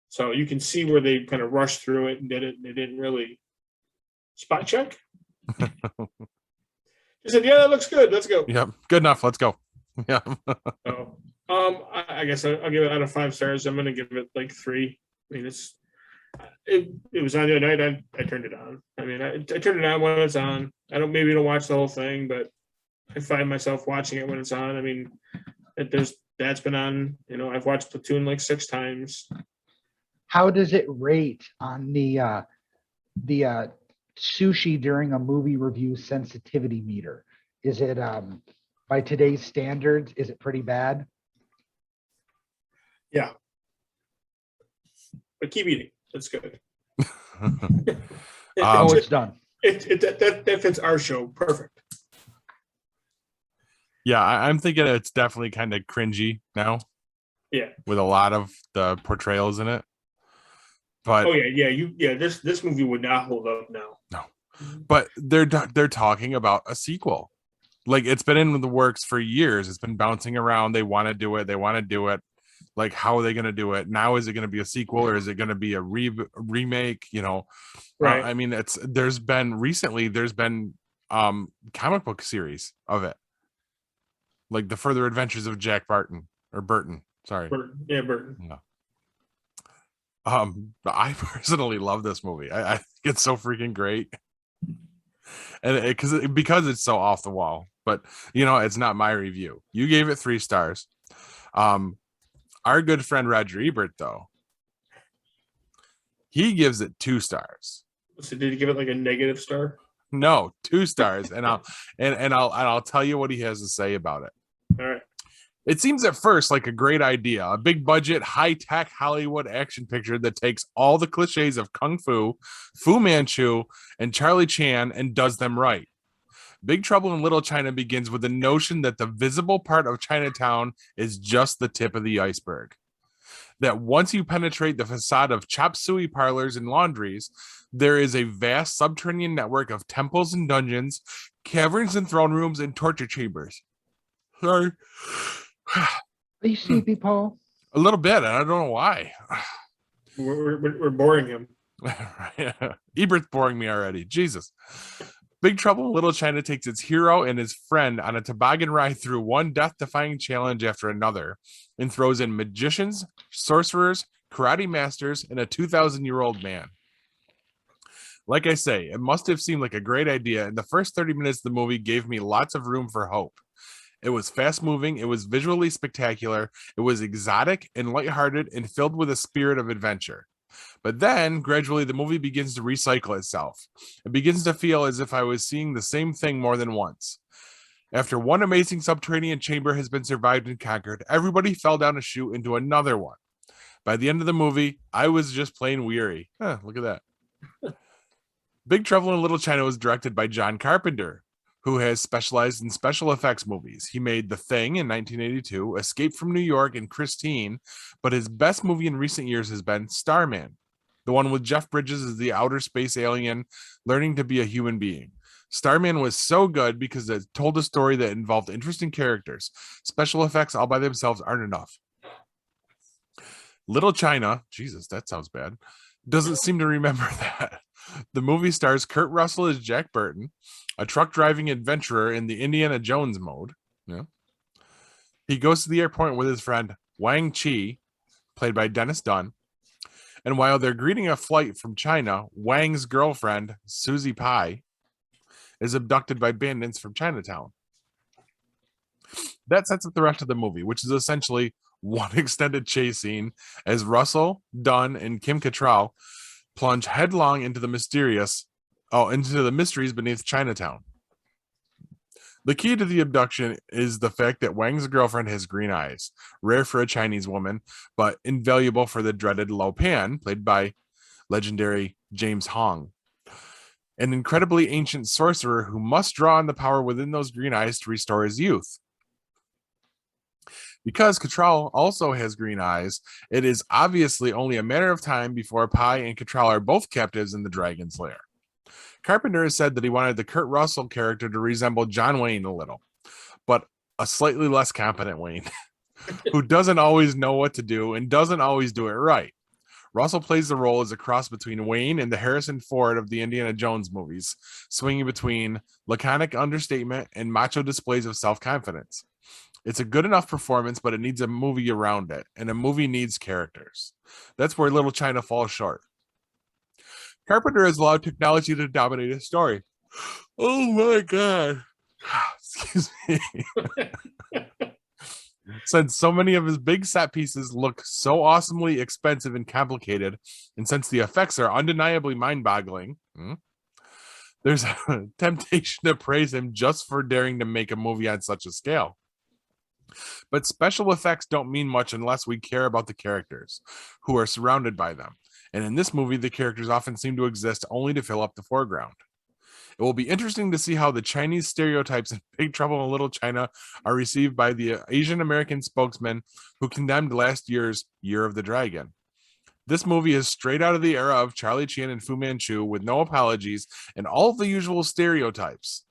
So you can see where they kind of rushed through it and did it. And they didn't really spot check. They said, "Yeah, that looks good. Let's go." Yep. Good enough. Let's go. Yeah. So, I guess I'll give it out of 5 stars. I'm going to give it like 3. I mean, it was on the other night. I turned it on. I mean, I turned it on when it's on. Maybe don't watch the whole thing, but I find myself watching it when it's on. I mean, that's been on. I've watched Platoon like 6 times. How does it rate on the sushi during a movie review sensitivity meter? Is it by today's standards? Is it pretty bad? Yeah, but keep eating. That's good. It's done. That fits our show perfect. Yeah, I'm thinking it's definitely kind of cringy now. Yeah, with a lot of the portrayals in it. But this movie would not hold up now. No, but they're talking about a sequel. Like, it's been in the works for years. It's been bouncing around. They want to do it. Like, how are they going to do it now? Is it going to be a sequel, or is it going to be a remake? Right. I mean, there's been comic book series of it, like The Further Adventures of Jack Burton. Sorry, Burton. Yeah, Burton. Yeah. I personally love this movie. I think it's so freaking great, and because it's so off the wall. But it's not my review. You gave it 3 stars. Our good friend Roger Ebert, though, he gives it 2 stars. So did he give it like a negative star? No, 2 stars, and I'll tell you what he has to say about it. All right. It seems at first like a great idea, a big budget, high-tech Hollywood action picture that takes all the cliches of Kung Fu, Fu Manchu, and Charlie Chan and does them right. Big Trouble in Little China begins with the notion that the visible part of Chinatown is just the tip of the iceberg. That once you penetrate the facade of chop suey parlors and laundries, there is a vast subterranean network of temples and dungeons, caverns and throne rooms, and torture chambers. Sorry. Are you sleepy, Paul? A little bit. I don't know why. We're boring him. Ebert's boring me already. Jesus. Big Trouble in Little China takes its hero and his friend on a toboggan ride through one death-defying challenge after another and throws in magicians, sorcerers, karate masters, and a 2,000-year-old man. Like I say, it must have seemed like a great idea, and the first 30 minutes of the movie gave me lots of room for hope. It was fast-moving, it was visually spectacular, it was exotic and lighthearted and filled with a spirit of adventure. But then, gradually, the movie begins to recycle itself. It begins to feel as if I was seeing the same thing more than once. After one amazing subterranean chamber has been survived and conquered, everybody fell down a chute into another one. By the end of the movie, I was just plain weary. Look at that. Big Trouble in Little China was directed by John Carpenter, who has specialized in special effects movies. He made The Thing in 1982, Escape from New York, and Christine, but his best movie in recent years has been Starman, the one with Jeff Bridges as the outer space alien learning to be a human being. Starman was so good because it told a story that involved interesting characters. Special effects all by themselves aren't enough. Little China, Jesus, that sounds bad, doesn't seem to remember that. The movie stars Kurt Russell as Jack Burton, a truck driving adventurer in the Indiana Jones mode. Yeah. He goes to the airport with his friend Wang Chi, played by Dennis Dunn. And while they're greeting a flight from China, Wang's girlfriend, Susie Pai, is abducted by bandits from Chinatown. That sets up the rest of the movie, which is essentially one extended chase scene as Russell, Dunn, and Kim Cattrall plunge headlong into the mysteries beneath Chinatown. The key to the abduction is the fact that Wang's girlfriend has green eyes, rare for a Chinese woman, but invaluable for the dreaded Lo Pan, played by legendary James Hong, an incredibly ancient sorcerer who must draw on the power within those green eyes to restore his youth. Because Cattrall also has green eyes, it is obviously only a matter of time before Pai and Cattrall are both captives in the Dragon's Lair. Carpenter has said that he wanted the Kurt Russell character to resemble John Wayne a little, but a slightly less competent Wayne, who doesn't always know what to do and doesn't always do it right. Russell plays the role as a cross between Wayne and the Harrison Ford of the Indiana Jones movies, swinging between laconic understatement and macho displays of self-confidence. It's a good enough performance, but it needs a movie around it, and a movie needs characters. That's where Little China falls short. Carpenter has allowed technology to dominate his story. Oh my God. Excuse me. Since so many of his big set pieces look so awesomely expensive and complicated, and since the effects are undeniably mind-boggling, there's a temptation to praise him just for daring to make a movie on such a scale. But special effects don't mean much unless we care about the characters who are surrounded by them. And in this movie, the characters often seem to exist only to fill up the foreground. It will be interesting to see how the Chinese stereotypes in Big Trouble in Little China are received by the Asian American spokesman who condemned last year's Year of the Dragon. This movie is straight out of the era of Charlie Chan and Fu Manchu with no apologies and all of the usual stereotypes.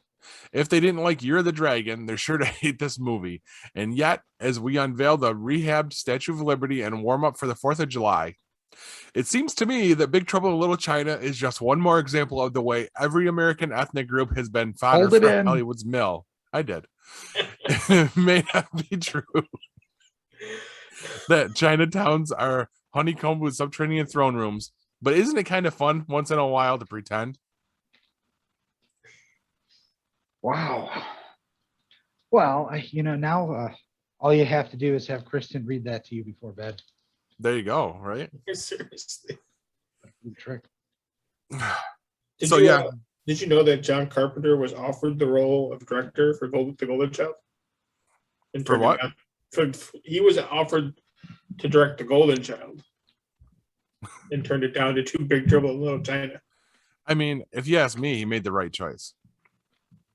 If they didn't like Year of the Dragon, they're sure to hate this movie. And yet, as we unveil the rehabbed Statue of Liberty and warm up for the 4th of July, it seems to me that Big Trouble in Little China is just one more example of the way every American ethnic group has been fodder for Hollywood's mill. I did. It may not be true that Chinatowns are honeycombed with subterranean throne rooms, but isn't it kind of fun once in a while to pretend? Wow. Well, now all you have to do is have Kristen read that to you before bed. There you go, right? Seriously. Trick. Did So, you, yeah. Did you know that John Carpenter was offered the role of director for the Golden Child? And For what? He was offered to direct the Golden Child and turned it down to Too Big Trouble in Little China. I mean, if you ask me, he made the right choice.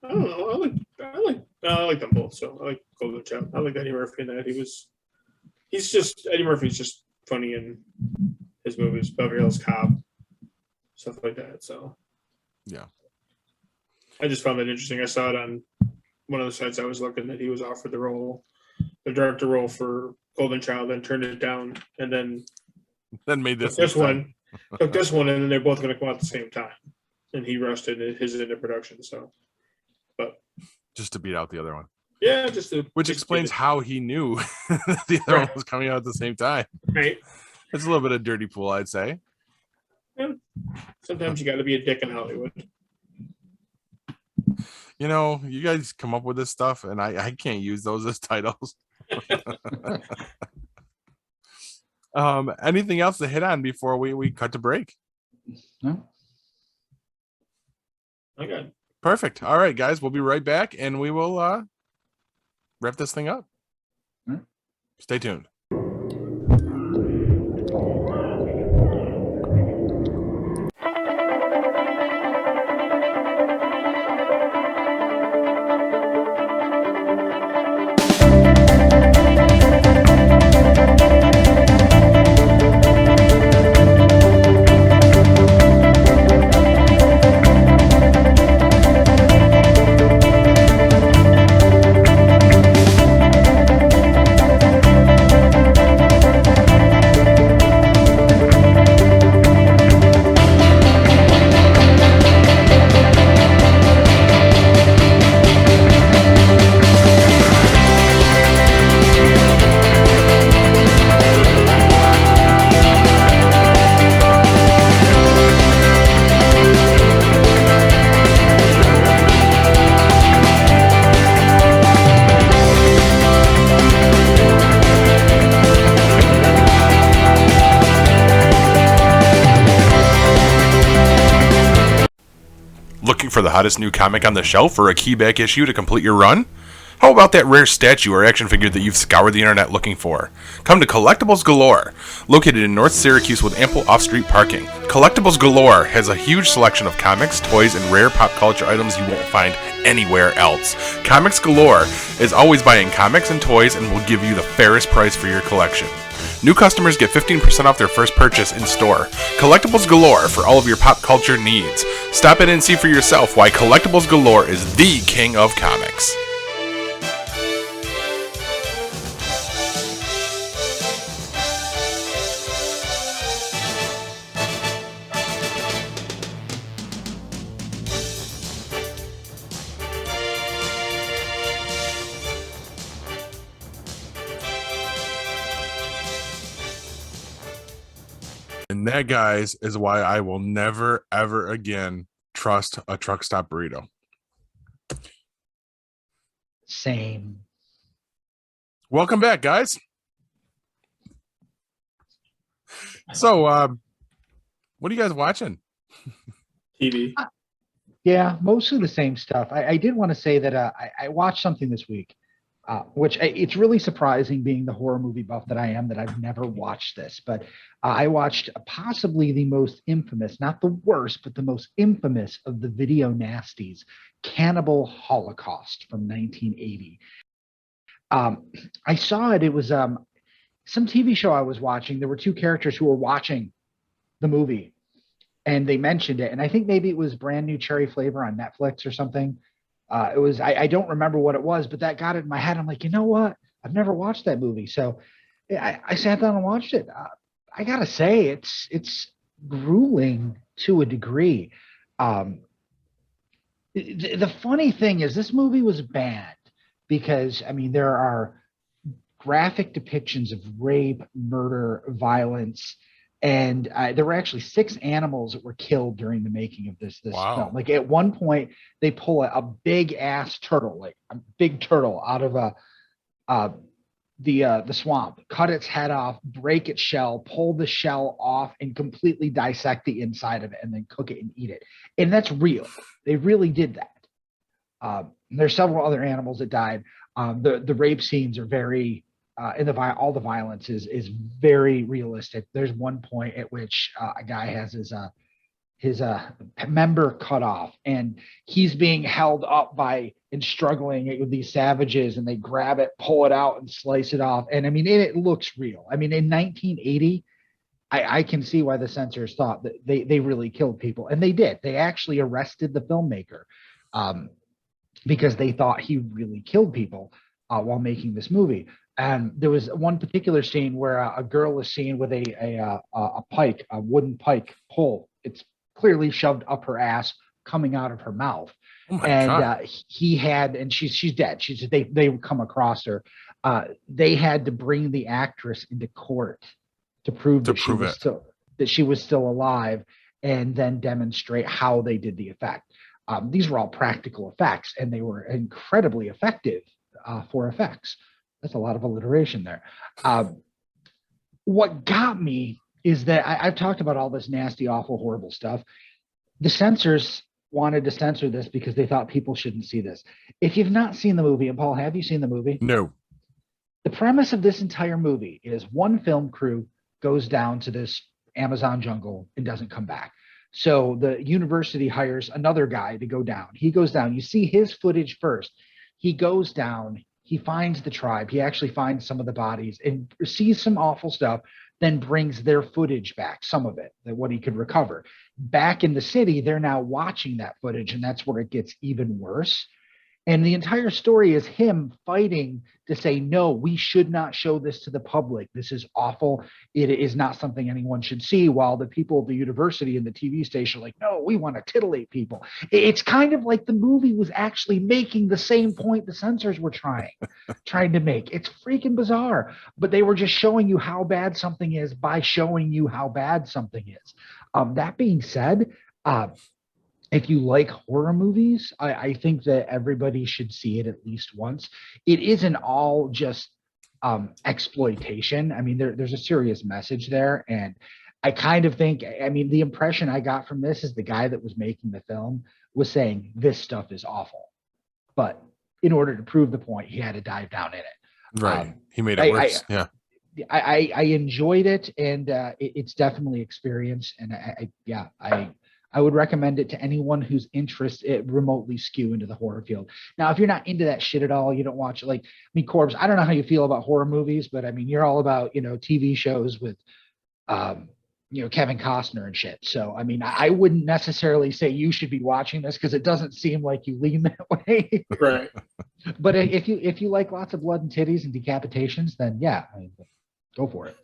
I don't know. I like them both. So I like Golden Child. I like Eddie Murphy in that. Eddie Murphy's just funny in his movies, Beverly Hills Cop, stuff like that. So Yeah. I just found that interesting. I saw it on one of the sites I was looking that he was offered the director role for Golden Child, then turned it down, and then Made this one, took this one, and then they're both going to come out at the same time, and he rushed his into production. So, but just to beat out the other one. yeah, Which explains how he knew that the other one was coming out at the same time. right. It's a little bit of dirty pool, I'd say. Yeah. Sometimes you got to be a dick in Hollywood. You know, you guys come up with this stuff, and I can't use those as titles. Anything else to hit on before we cut to break? No. Okay. Perfect. All right, guys, we'll be right back, and we will wrap this thing up. Stay tuned. for the hottest new comic on the shelf or a key back issue to complete your run? How about that rare statue or action figure that you've scoured the internet looking for? Come to Collectibles Galore, located in North Syracuse with ample off-street parking. Collectibles Galore has a huge selection of comics, toys, and rare pop culture items you won't find anywhere else. Comics Galore is always buying comics and toys and will give you the fairest price for your collection. New customers get 15% off their first purchase in store. Collectibles Galore for all of your pop culture needs. Stop in and see for yourself why Collectibles Galore is the king of comics. And that, guys, is why I will never, ever again trust a truck stop burrito. Same. Welcome back, guys. So, what are you guys watching? TV. Yeah, mostly the same stuff. I did want to say that I watched something this week, which it's really surprising, being the horror movie buff that I am, that I've never watched this. But I watched possibly the most infamous, not the worst, but the most infamous of the video nasties, Cannibal Holocaust from 1980. I saw it. It was some TV show I was watching. There were two characters who were watching the movie, and they mentioned it. And I think maybe it was Brand New Cherry Flavor on Netflix or something. It was, I don't remember what it was, but that got it in my head. I'm like, you know what? I've never watched that movie. So I sat down and watched it. I gotta say, it's grueling to a degree. The funny thing is, this movie was banned because, I mean, there are graphic depictions of rape, murder, violence, and there were actually 6 animals that were killed during the making of this Wow. film. Like, at one point, they pull a big ass turtle, like a big turtle, out of the swamp, cut its head off, break its shell, pull the shell off, and completely dissect the inside of it, and then cook it and eat it. And that's real. They really did that. There's several other animals that died. The rape scenes are very all the violence is very realistic. There's one point at which a guy has his member cut off, and he's being held up by and struggling with these savages, and they grab it, pull it out, and slice it off. And I mean, it looks real. I mean, in 1980, I can see why the censors thought that they really killed people, and they did. They actually arrested the filmmaker because they thought he really killed people while making this movie. And there was one particular scene where a girl is seen with a pike, a wooden pike pole. It's clearly shoved up her ass, coming out of her mouth. Oh my And God. he had, and she's dead. They come across her. They had to bring the actress into court to prove that she was still alive, and then demonstrate how they did the effect. These were all practical effects, and they were incredibly effective for effects. That's a lot of alliteration there. What got me is that I've talked about all this nasty, awful, horrible stuff. The censors wanted to censor this because they thought people shouldn't see this. If you've not seen the movie, and Paul, have you seen the movie? No. The premise of this entire movie is one film crew goes down to this Amazon jungle and doesn't come back. So the university hires another guy to go down. He goes down. You see his footage first. He goes down. He finds the tribe. He actually finds some of the bodies and sees some awful stuff, then brings their footage back, some of it, what he could recover. Back in the city, they're now watching that footage, and that's where it gets even worse. And the entire story is him fighting to say, no, we should not show this to the public. This is awful. It is not something anyone should see. While the people at the university and the TV station are like, no, we want to titillate people. It's kind of like the movie was actually making the same point the censors were trying to make. It's freaking bizarre. But they were just showing you how bad something is by showing you how bad something is. That being said, if you like horror movies, I think that everybody should see it at least once. It isn't all just exploitation. I mean, there's a serious message there. And I kind of think, I mean, the impression I got from this is the guy that was making the film was saying this stuff is awful. But in order to prove the point, he had to dive down in it. Right. He made it worse. Yeah. I enjoyed it, and it's definitely experience. And I would recommend it to anyone whose interests it remotely skew into the horror field. Now, if you're not into that shit at all, you don't watch it. Like, I mean, Corbs, I don't know how you feel about horror movies, but I mean, you're all about, TV shows with, Kevin Costner and shit. So, I mean, I wouldn't necessarily say you should be watching this because it doesn't seem like you lean that way. Right. But if you like lots of blood and titties and decapitations, then yeah, go for it.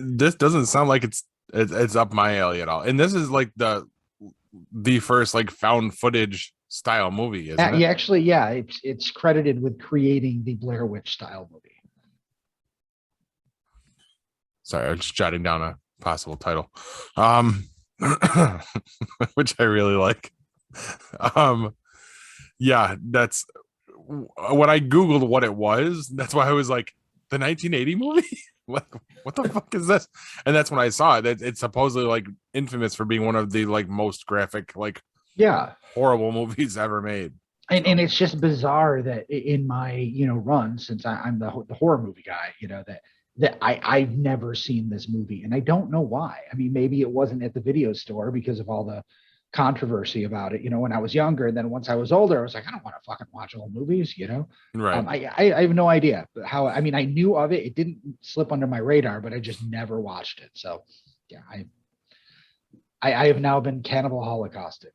This doesn't sound like it's up my alley at all. And this is like the first like found footage style movie, isn't it? Actually, it's credited with creating the Blair Witch style movie. Sorry, I'm just jotting down a possible title, which I really like. Yeah, that's when I Googled what it was. That's why I was like, the 1980 movie? What the fuck is this? And that's when I saw it. It's supposedly like infamous for being one of the like most graphic, like horrible movies ever made. And it's just bizarre that in my run, since I'm the horror movie guy, that I've never seen this movie, and I don't know why. I mean, maybe it wasn't at the video store because of all the controversy about it, when I was younger. And then once I was older, I was like, I don't want to fucking watch old movies, Right. I have no idea how. I mean, I knew of it. It didn't slip under my radar, but I just never watched it. So yeah, I have now been cannibal holocausted.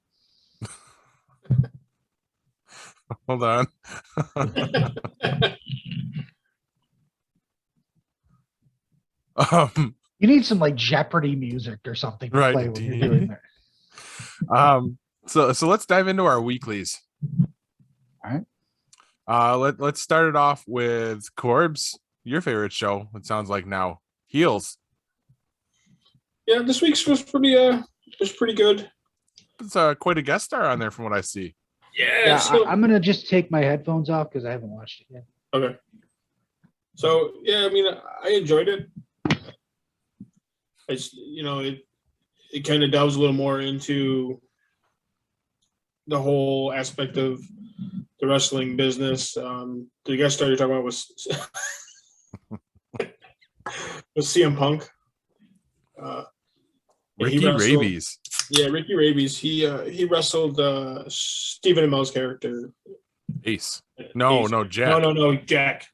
Hold on. You need some like Jeopardy music or something to play when you're doing that. So let's dive into our weeklies. All right. Let's start it off with Corbs, your favorite show. It sounds like now, Heels. Yeah, this week's was pretty good. It's quite a guest star on there from what I see. Yeah, I'm gonna just take my headphones off because I haven't watched it yet. Okay. So yeah, I mean, I enjoyed it. It's it kind of delves a little more into the whole aspect of the wrestling business. The guest star you're talking about was CM Punk. Ricky Rabies. Yeah, Ricky Rabies. He wrestled Stephen Amell's character. Ace. No, Jack. No, Jack.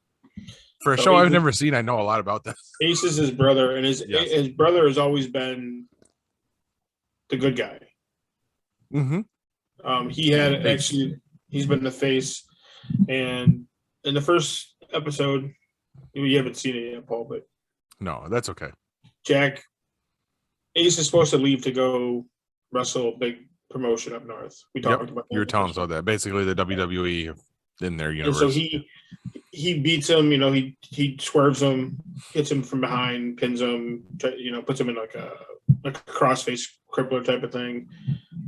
For a show I've never seen, I know a lot about this. Ace is his brother, and his brother has always been the good guy. Mm-hmm. He's been the face, and in the first episode, you haven't seen it yet, Paul, but no, that's okay. Ace is supposed to leave to go wrestle a big promotion up north. We talked about that. You were telling us about that. Basically, the WWE in their universe. And so he beats him. He swerves him, hits him from behind, pins him. Puts him in like a crossface crippler type of thing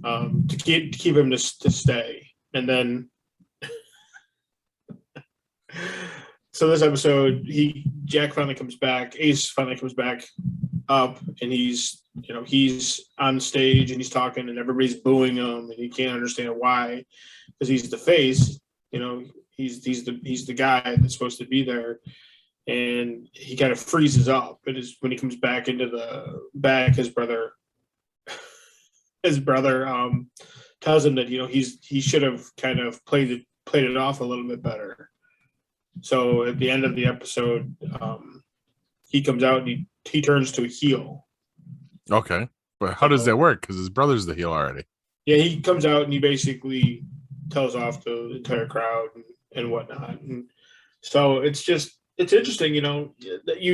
to keep him to stay. And then, so this episode, Jack finally comes back. Ace finally comes back up, and he's on stage and he's talking, and everybody's booing him, and he can't understand why, because he's the face. He's the guy that's supposed to be there, and he kind of freezes up. It is when he comes back into the back, his brother tells him that he should have kind of played it off a little bit better. So at the end of the episode, he comes out and he turns to a heel. Okay, but how does that work? Because his brother's the heel already. Yeah, he comes out and he basically tells off the entire crowd and whatnot. And so it's interesting, you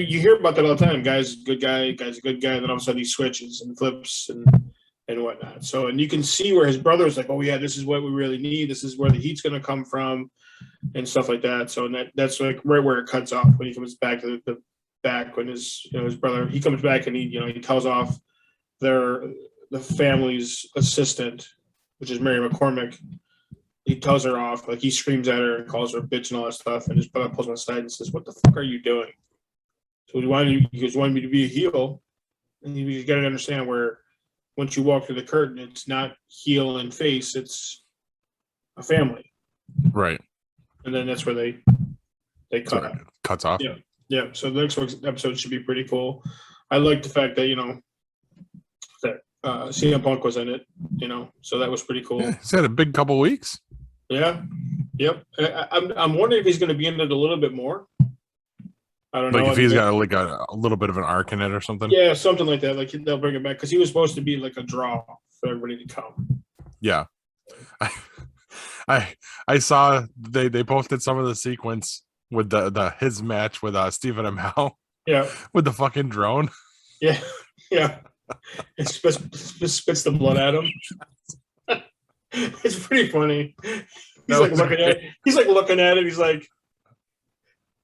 hear about that all the time. Guy's a good guy, then all of a sudden he switches and flips and whatnot. So, and you can see where his brother's like, oh yeah, this is what we really need. This is where the heat's going to come from and stuff like that. So, and that's like right where it cuts off when he comes back to the back, when his brother, he comes back and he tells off the family's assistant, which is Mary McCormick. He tells her off, like he screams at her and calls her a bitch and all that stuff. And his brother pulls him aside and says, "What the fuck are you doing?" So he wanted me to be a heel, and you got to understand where once you walk through the curtain, it's not heel and face, it's a family. Right. And then that's where they cut out. Cuts off. Yeah. Yeah. So the next episode should be pretty cool. I like the fact that, that CM Punk was in it, so that was pretty cool. Yeah, he's had a big couple weeks. Yeah. Yep. I'm wondering if he's going to be in it a little bit more. I don't know. Like if he's got like a little bit of an arc in it or something. Yeah, something like that. Like they'll bring it back because he was supposed to be like a draw for everybody to come. Yeah. I saw they posted some of the sequence with the his match with Stephen Amell Yeah. with the fucking drone. Yeah. Yeah. It spits the blood at him. It's pretty funny. He's like looking at it. He's like looking at it. He's like,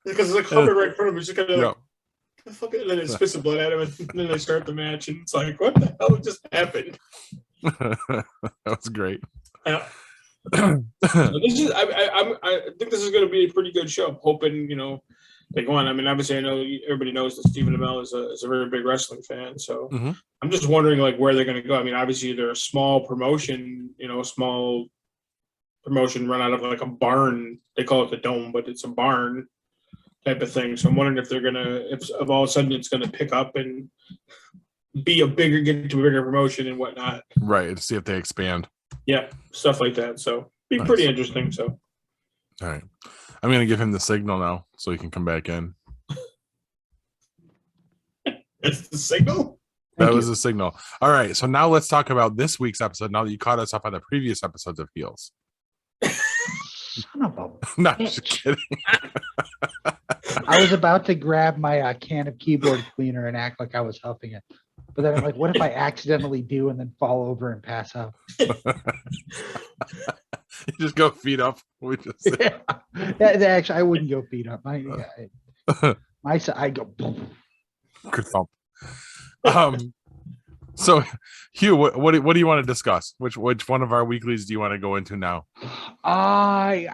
because it's like hovering right in front of him. He's just kind of like, and then it spits the blood at him, and then they start the match, and it's like, what the hell just happened? That was great. Yeah. This is. I think this is going to be a pretty good show. I'm hoping they go on. I mean, obviously, I know everybody knows that Stephen Amell is a very big wrestling fan. So I'm just wondering like where they're going to go. I mean, obviously, they're a small promotion. Small promotion run out of like a barn. They call it the Dome, but it's a barn type of thing. So I'm wondering if they're gonna, if all of a sudden it's gonna pick up and get into a bigger promotion and whatnot. Right. To see if they expand. Yeah, stuff like that. So be pretty interesting. So. All right. I'm gonna give him the signal now so he can come back in. That's the signal? That was the signal. All right. So now let's talk about this week's episode. Now that you caught us up on the previous episodes of Heels. Son of a No, bitch. just kidding. I was about to grab my can of keyboard cleaner and act like I was huffing it. But then I'm like, what if I accidentally do and then fall over and pass out? You just go feet up. We just Yeah. That actually, I wouldn't go feet up. I go boom. good thump. So Hugh, what do you want to discuss? Which one of our weeklies do you want to go into now? I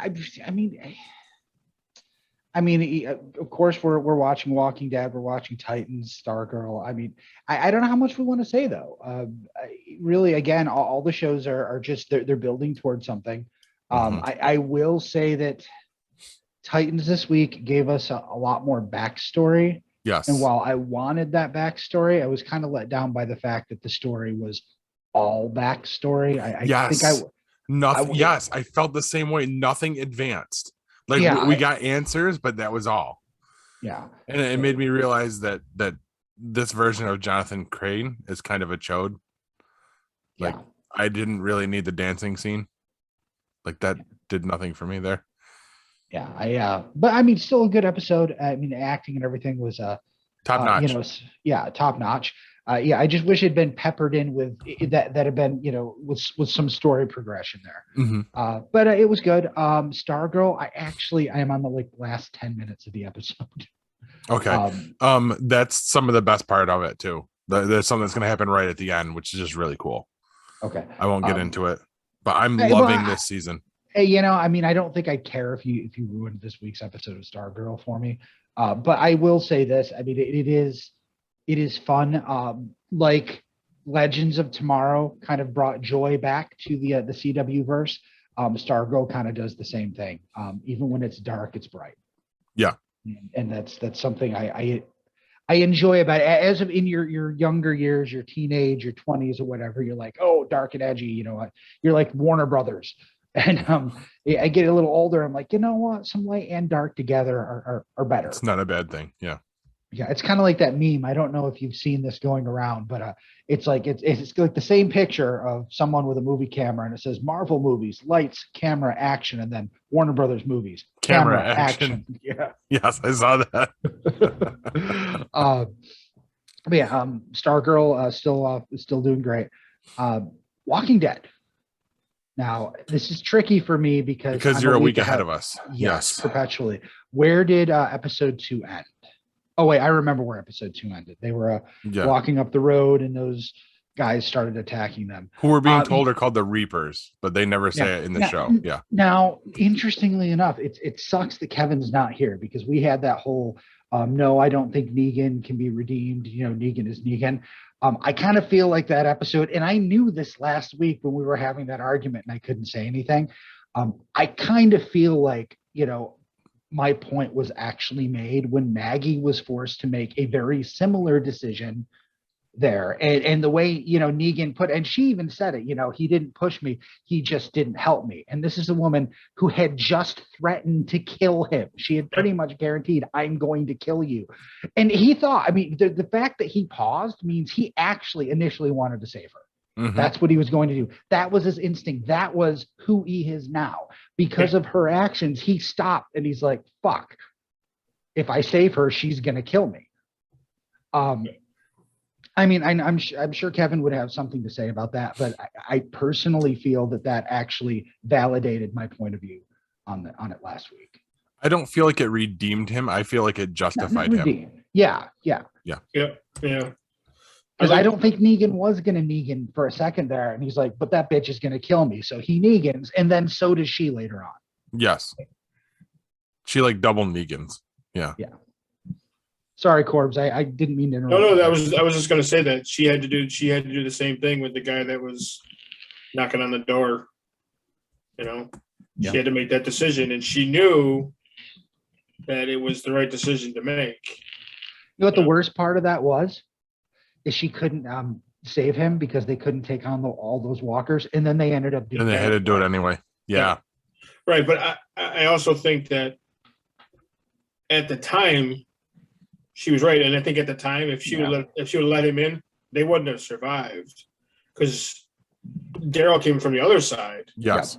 mean, of course, we're watching Walking Dead, we're watching Titans, Stargirl. I mean, I don't know how much we want to say though. Really, again, all the shows are just they're building towards something. I will say that Titans this week gave us a lot more backstory. Yes. And while I wanted that backstory, I was kind of let down by the fact that the story was all backstory. Yes, I felt the same way. Nothing advanced. Like we got answers, but that was all. Yeah. And it made me realize that this version of Jonathan Crane is kind of a chode. Like I didn't really need the dancing scene. Like that did nothing for me there. Yeah, but I mean, still a good episode. I mean, the acting and everything was top notch. Top notch. I just wish it had been peppered in with that had been, with some story progression there. But it was good. Stargirl, I am on the last 10 minutes of the episode. Okay. That's some of the best part of it too. There's something that's going to happen right at the end, which is just really cool. Okay. I won't get into it, but I'm loving this season. Hey, I mean, I don't think I'd care if you ruined this week's episode of Stargirl for me. But I will say this. I mean, it is fun. Like Legends of Tomorrow kind of brought joy back to the CW verse. Stargirl kind of does the same thing. Even when it's dark, it's bright. Yeah. And that's something I enjoy about it. As of in your younger years, your teenage, your 20s or whatever, you're like, oh, dark and edgy, you're like Warner Brothers. And I get a little older. I'm like, you know what? Some light and dark together are better. It's not a bad thing. Yeah. Yeah. It's kind of like that meme. I don't know if you've seen this going around, but it's like it's like the same picture of someone with a movie camera, and it says Marvel movies, lights, camera, action, and then Warner Brothers movies, camera action. Yeah. Yes, I saw that. Stargirl still doing great. Walking Dead. Now, this is tricky for me because you're a week ahead of us. Yes, perpetually. Where did episode 2 end? Oh, wait, I remember where episode 2 ended. They were walking up the road and those guys started attacking them. Who were being told are called the Reapers, but they never say it in the show. Yeah. Now, interestingly enough, it sucks that Kevin's not here because we had that whole, no, I don't think Negan can be redeemed. Negan is Negan. I kind of feel like that episode, and I knew this last week when we were having that argument and I couldn't say anything. I kind of feel like, my point was actually made when Maggie was forced to make a very similar decision there. And the way, Negan put, and she even said it, he didn't push me. He just didn't help me. And this is a woman who had just threatened to kill him. She had pretty much guaranteed, I'm going to kill you. And he thought, the fact that he paused means he actually initially wanted to save her. Mhm. That's what he was going to do. That was his instinct. That was who he is now. Because of her actions, he stopped and he's like, fuck. If I save her, she's going to kill me. I'm sure Kevin would have something to say about that, but I personally feel that actually validated my point of view on it last week. I don't feel like it redeemed him. I feel like it justified him. Yeah. Because I don't think Negan was going to Negan for a second there. And he's like, but that bitch is going to kill me. So he Negans. And then so does she later on. Yes. She like double Negans. Yeah. Sorry, Corbs. I didn't mean to interrupt. No, I was just going to say that she had to do the same thing with the guy that was knocking on the door. She had to make that decision, and she knew that it was the right decision to make. You know what the worst part of that was? Is she couldn't save him because they couldn't take on all those walkers, and then they ended up doing. And they had to do it anyway. Yeah. Right, but I also think that at the time she was right, and I think at the time if she would let him in, they wouldn't have survived because Daryl came from the other side. Yes.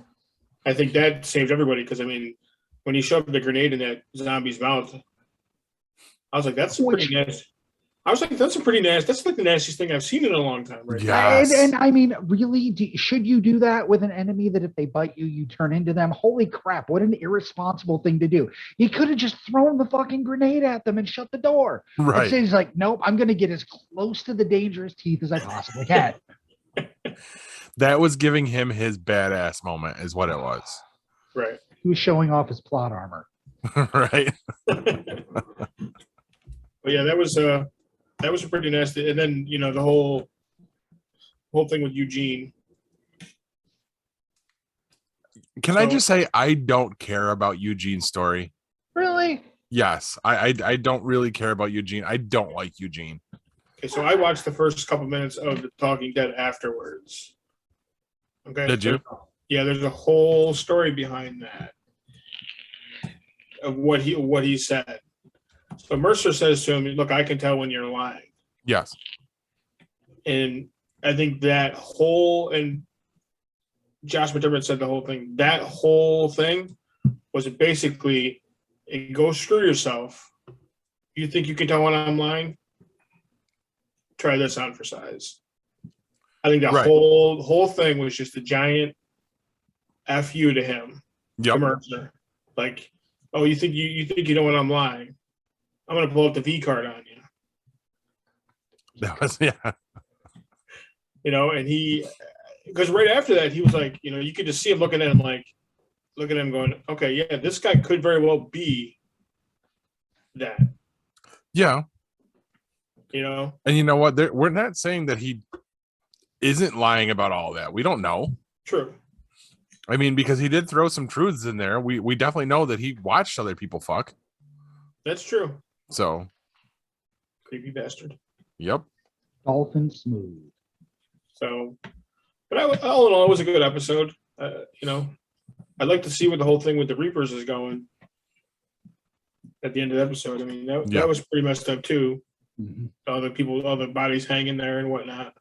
I think that saved everybody because when he shoved the grenade in that zombie's mouth, I was like, that's pretty nasty. I was like, that's like the nastiest thing I've seen in a long time. Right? Yes. And really, should you do that with an enemy that if they bite you, you turn into them? Holy crap, what an irresponsible thing to do. He could have just thrown the fucking grenade at them and shut the door. Right. He's like, nope, I'm going to get as close to the dangerous teeth as I possibly can. That was giving him his badass moment is what it was. Right. He was showing off his plot armor. Right. But yeah, that was a pretty nasty. And then, the whole thing with Eugene. Can I just say I don't care about Eugene's story? Really? Yes. I don't really care about Eugene. I don't like Eugene. Okay, so I watched the first couple minutes of The Talking Dead afterwards. Okay. Did you? Yeah, there's a whole story behind that of what he said. So Mercer says to him, look, I can tell when you're lying. Yes. And I think that whole, and Josh McDermott said the whole thing, that whole thing was basically, go screw yourself. You think you can tell when I'm lying? Try this on for size. I think the whole thing was just a giant F you to him. Yep. To Mercer. Like, oh, you think you know when I'm lying? I'm gonna pull up the V card on you. That was And because right after that he was like, you could just see him looking at him going, okay, yeah, this guy could very well be that. Yeah. And you know what? We're not saying that he isn't lying about all that. We don't know. True. Because he did throw some truths in there. We definitely know that he watched other people fuck. That's true. So. Creepy bastard. Yep. Dolphin smooth. So, but all in all, it was a good episode. I'd like to see what the whole thing with the Reapers is going at the end of the episode. That was pretty messed up too. Mm-hmm. All the bodies hanging there and whatnot.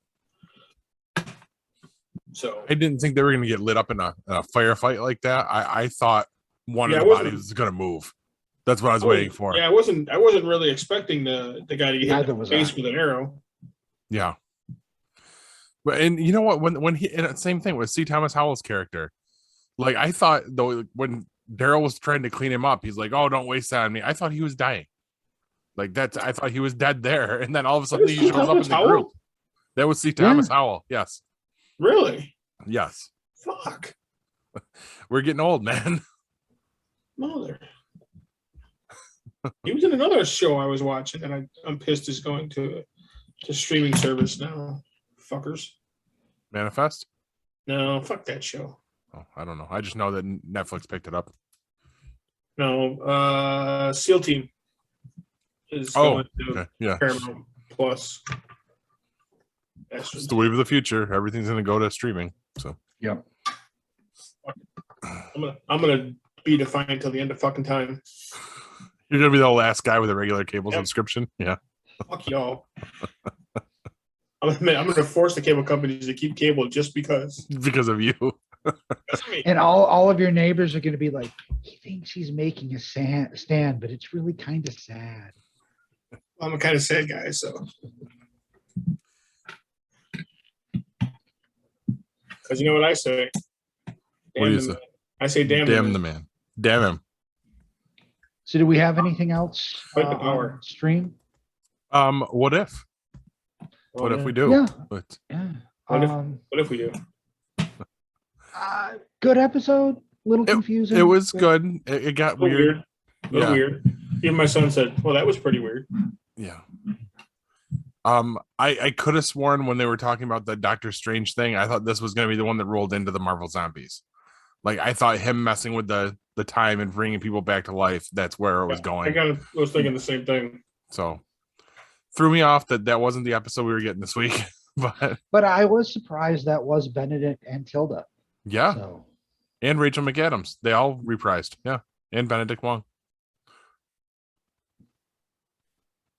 So I didn't think they were going to get lit up in a firefight like that. I thought one of the bodies was going to move. That's what I was waiting for. Yeah, I wasn't really expecting the guy to get hit in the face with an arrow. Yeah. But and you know what? When he and same thing with C. Thomas Howell's character. Like I thought though when Daryl was trying to clean him up, he's like, "Oh, don't waste that on me." I thought he was dying. I thought he was dead there, and then all of a sudden he shows up in the group. That was C. Thomas Howell. Yes. Really? Yes. Fuck. We're getting old, man. Mother. He was in another show I was watching, and I'm pissed is going to to streaming service now. Fuckers. Manifest? No, fuck that show. Oh, I don't know. I just know that Netflix picked it up. No, SEAL Team is Oh, going to okay. Yeah. Paramount Plus. It's the wave of the future. Everything's going to go to streaming. So, Yep. I'm gonna be defiant till the end of fucking time. you're going to be the last guy with a regular cable Yep. subscription. Yeah. Fuck y'all. I'm gonna force the cable companies to keep cable just because. Because of you. That's me. And all of your neighbors are going to be like, he thinks he's making a stand, but it's really kind of sad. I'm a kind of sad guy, so. Because you know what I say? What do you the say? man. I say damn. Damn the the man. Damn him. So do we have anything else Fight the power. on stream? What if? What if we do? Yeah. But Yeah. What if- Um, What if we do? good episode. Little It- confusing. it was but- good. It got A little weird. weird. A little Yeah. weird. Even my son said, "Well, that was pretty weird." Yeah. I could have sworn when they were talking about the Doctor Strange thing, I thought this was going to be the one that rolled into the Marvel Zombies. Like I thought him messing with the time and bringing people back to life. That's where it was I going. kind of was thinking the same thing. So threw me off that wasn't the episode we were getting this week. But I was surprised that was Benedict and Tilda. yeah, So and Rachel McAdams, they all reprised. Yeah, and Benedict Wong.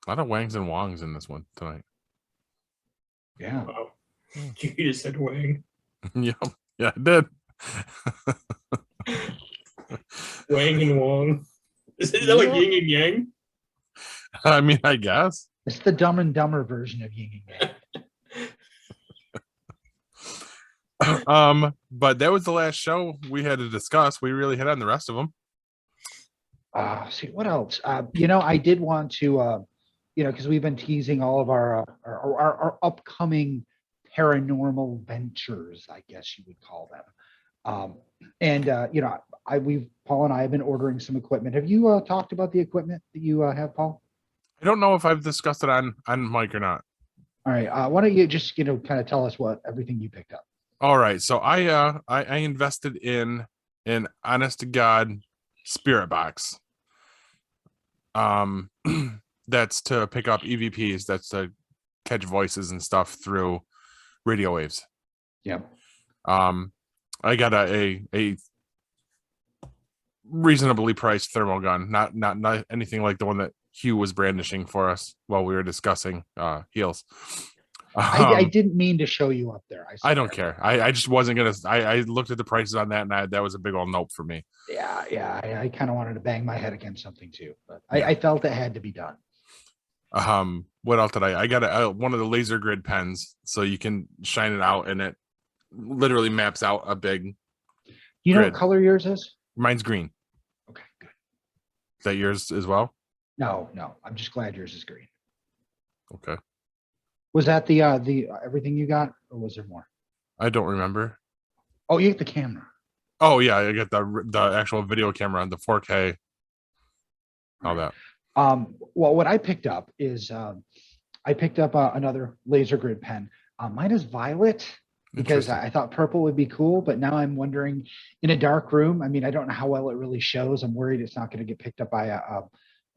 A lot of Wangs and Wongs in this one tonight. yeah. Wow. Hmm. You just said Wang. Yeah, I did. Wang and Wong. Is that like yin and yang? I mean, I guess. It's the Dumb and Dumber version of Yin and Yang. But that was the last show we had to discuss. We really hit on the rest of them. See what else? I did want to, because we've been teasing all of our upcoming paranormal ventures, I guess you would call them. Paul and I have been ordering some equipment. Have you talked about the equipment that you have, Paul? I don't know if I've discussed it on mic or not. All right. Why don't you just kind of tell us what everything you picked up? All right. So I invested in an honest to God spirit box. That's to pick up EVPs. That's to catch voices and stuff through radio waves. Yeah. I got a reasonably priced thermal gun, not anything like the one that Hugh was brandishing for us while we were discussing heels. I didn't mean to show you up there. I don't care. I just wasn't gonna. I looked at the prices on that, and that was a big old nope for me. Yeah. I kind of wanted to bang my head against something too, but I felt it had to be done. What else did I got one of the laser grid pens, so you can shine it out, and it literally maps out a big. You know grid. what color yours is? Mine's green. Okay, good. Is that yours as well? No. I'm just glad yours is green. Okay. Was that the everything you got, or was there more? I don't remember. Oh, you get the camera. Oh yeah, I got the actual video camera on the 4K. All that. Well, what I picked up is I picked up another laser grid pen. Mine is violet because I thought purple would be cool, but now I'm wondering in a dark room. I mean, I don't know how well it really shows. I'm worried it's not going to get picked up by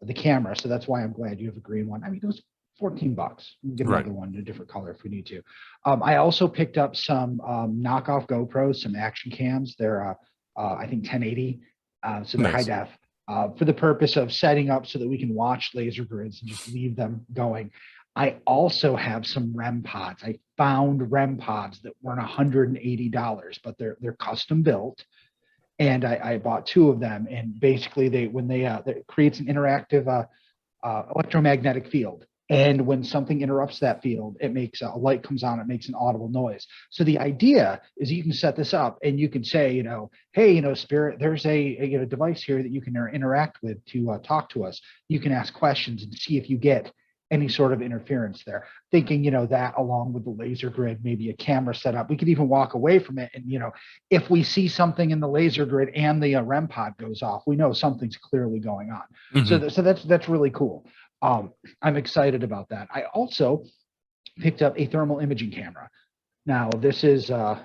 the camera, so that's why I'm glad you have a green one. I mean, it was $14. We'll get another one in a different color if we need to. I also picked up some knockoff GoPros, some action cams. They're I think 1080, so they're Nice. high def. For the purpose of setting up so that we can watch laser grids and just leave them going. I also have some REM pods. I found REM pods that weren't $180, but they're custom built. And I bought two of them. And basically it creates an interactive electromagnetic field. And when something interrupts that field, it makes a light comes on, it makes an audible noise. So the idea is you can set this up and you can say, hey, Spirit, there's a device here that you can interact with to talk to us. You can ask questions and see if you get any sort of interference there. Thinking, that along with the laser grid, maybe a camera setup, we could even walk away from it. And, if we see something in the laser grid and the REM pod goes off, we know something's clearly going on. Mhm. So that's really cool. I'm excited about that. I also picked up a thermal imaging camera. Now this is and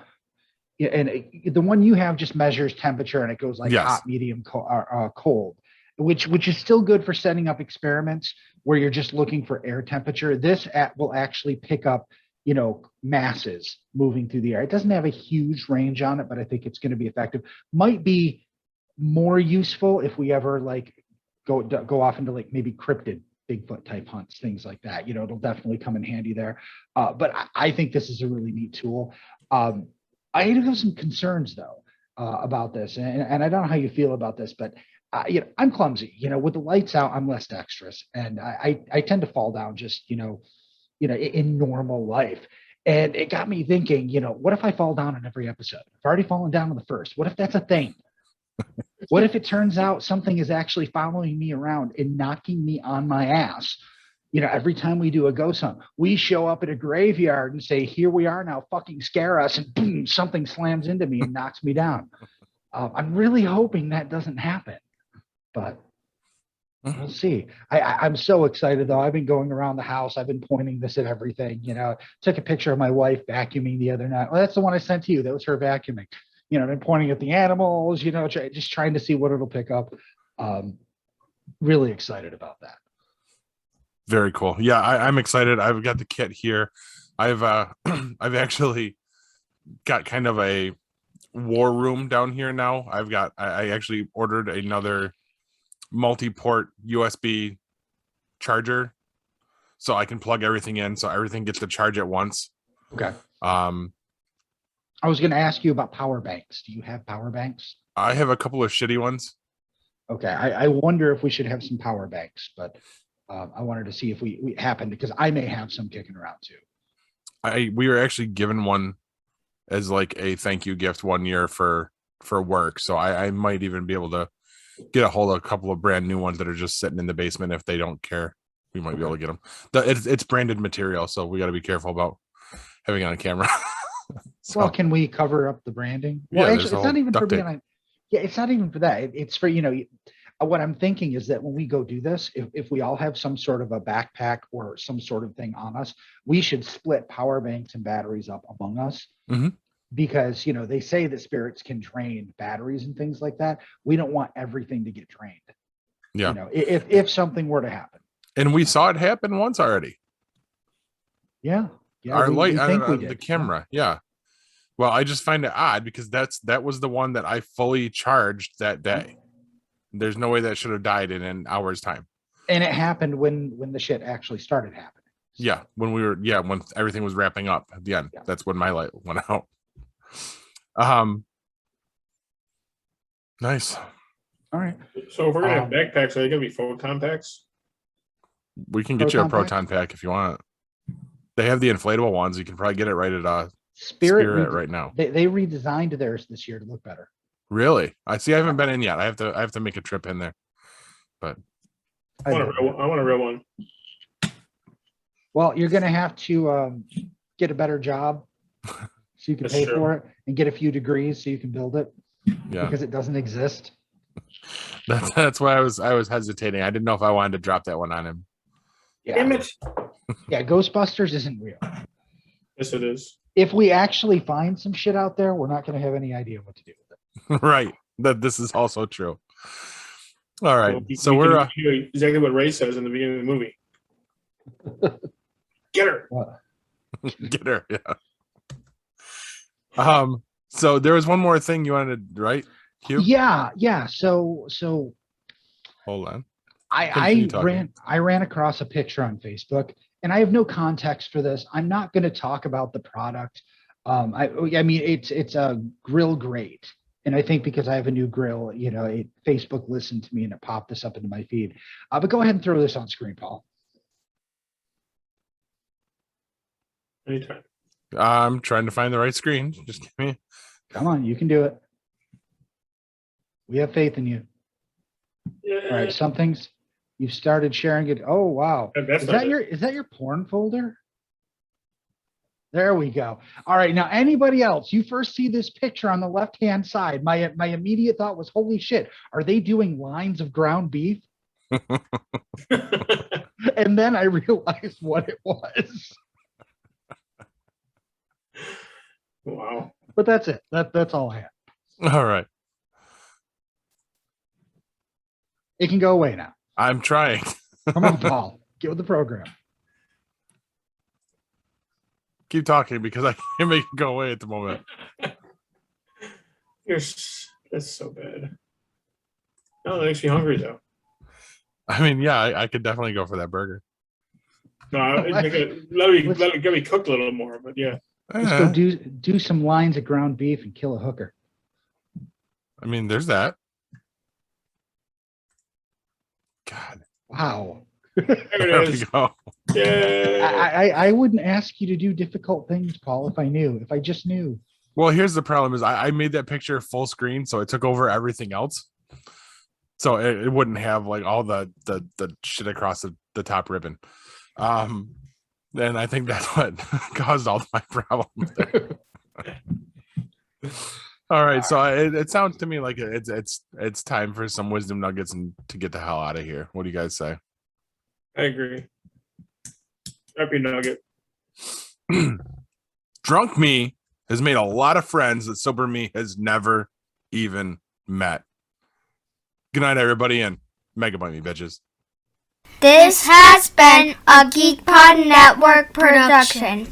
the one you have just measures temperature and it goes like Yes. hot, medium, cold, which is still good for setting up experiments where you're just looking for air temperature. This app will actually pick up, masses moving through the air. It doesn't have a huge range on it, but I think it's going to be effective. Might be more useful if we ever like go off into like maybe cryptid Bigfoot type hunts, things like that. It'll definitely come in handy there. But I think this is a really neat tool. I do have some concerns though about this, and I don't know how you feel about this, but I'm clumsy. With the lights out, I'm less dexterous, and I tend to fall down just in normal life. And it got me thinking, what if I fall down in every episode? I've already fallen down in the first. What if that's a thing? What if it turns out something is actually following me around and knocking me on my ass? Every time we do a ghost hunt, we show up at a graveyard and say, here we are now, fucking scare us. And boom, something slams into me and knocks me down. I'm really hoping that doesn't happen, but we'll see. I'm so excited though. I've been going around the house. I've been pointing this at everything, took a picture of my wife vacuuming the other night. Well, that's the one I sent to you. That was her vacuuming. I've been pointing at the animals, just trying to see what it'll pick up. Really excited about that. Very cool. Yeah, I'm excited. I've got the kit here. I've I've actually got kind of a war room down here now. I actually ordered another multi-port USB charger so I can plug everything in so everything gets to charge at once. Okay. I was going to ask you about power banks. Do you have power banks? I have a couple of shitty ones. Okay. I wonder if we should have some power banks, but I wanted to see if we happened, because I may have some kicking around too. We were actually given one as like a thank you gift one year for work. So I might even be able to get a hold of a couple of brand new ones that are just sitting in the basement. If they don't care, we might be able to get them. It's branded material, so we got to be careful about having it on camera. So, well, can we cover up the branding? Yeah, Well, there's actually, a it's not whole even for duct being tape. on. Yeah, it's not even for that. It's for, what I'm thinking is that when we go do this, if we all have some sort of a backpack or some sort of thing on us, we should split power banks and batteries up among us. Mhm. Because, they say that spirits can drain batteries and things like that. We don't want everything to get drained. yeah. If something were to happen. And we saw it happen once already. Yeah. Our we light think we on did. the camera. Yeah. Well, I just find it odd because that was the one that I fully charged that day. There's no way that should have died in an hour's time. And it happened when the shit actually started happening. Yeah, when everything was wrapping up at the end. Yeah. That's when my light went out. Nice. All right. So if we're gonna have backpacks, are they gonna be photon packs? We can get you a Proton pack? proton pack if you want. They have the inflatable ones. You can probably get it right at Spirit right now. They redesigned theirs this year to look better. Really? I see. I haven't been in yet. I have to make a trip in there. But I want a real one. Well, you're going to have to get a better job so you can That's pay true. for it, and get a few degrees so you can build it, yeah, because it doesn't exist. that's why I was hesitating. I didn't know if I wanted to drop that one on him. Damn Yeah, it! yeah. Ghostbusters isn't real. Yes, it is. If we actually find some shit out there, we're not going to have any idea what to do with it. Right. That this is also true. All right. Well, So we we're can do exactly what Ray says in the beginning of the movie. Get her. What? get her. Yeah. So there was one more thing you wanted, right? Hugh? Yeah. So Hold on. I Continue talking. ran across a picture on Facebook, and I have no context for this. I'm not going to talk about the product. I mean, it's a grill grate, and I think because I have a new grill, Facebook listened to me and it popped this up into my feed. But go ahead and throw this on screen, Paul. Anytime. I'm trying to find the right screen. Just give me. Come on, you can do it. We have faith in you. Yeah. All right, some things you've started sharing it. Oh wow, That's is not that it. your porn folder? There we go. All right, now anybody else, you first see this picture on the left-hand side. My immediate thought was, holy shit, are they doing lines of ground beef? And then I realized what it was. Wow. But that's it. That's all I have. All right. It can go away now. I'm trying. Come on, Paul. Get with the program. Keep talking because I can't make it go away at the moment. That's so bad. No, that makes me hungry though. I mean, yeah, I could definitely go for that burger. No, let it get me cooked a little more, but yeah. Let's go do some lines of ground beef and kill a hooker. I mean, there's that. God. Wow. There There it we is. go. Yeah. I wouldn't ask you to do difficult things, Paul, if I just knew. Well, here's the problem is I made that picture full screen, so it took over everything else. So it wouldn't have like all the shit across the top ribbon. And I think that's what caused all my problems there. All right, so it sounds to me like it's time for some wisdom nuggets and to get the hell out of here. What do you guys say? I agree. Happy nugget. Drunk me has made a lot of friends that sober me has never even met. Good night, everybody, and megabyte me, bitches. This has been a GeekPod Network production.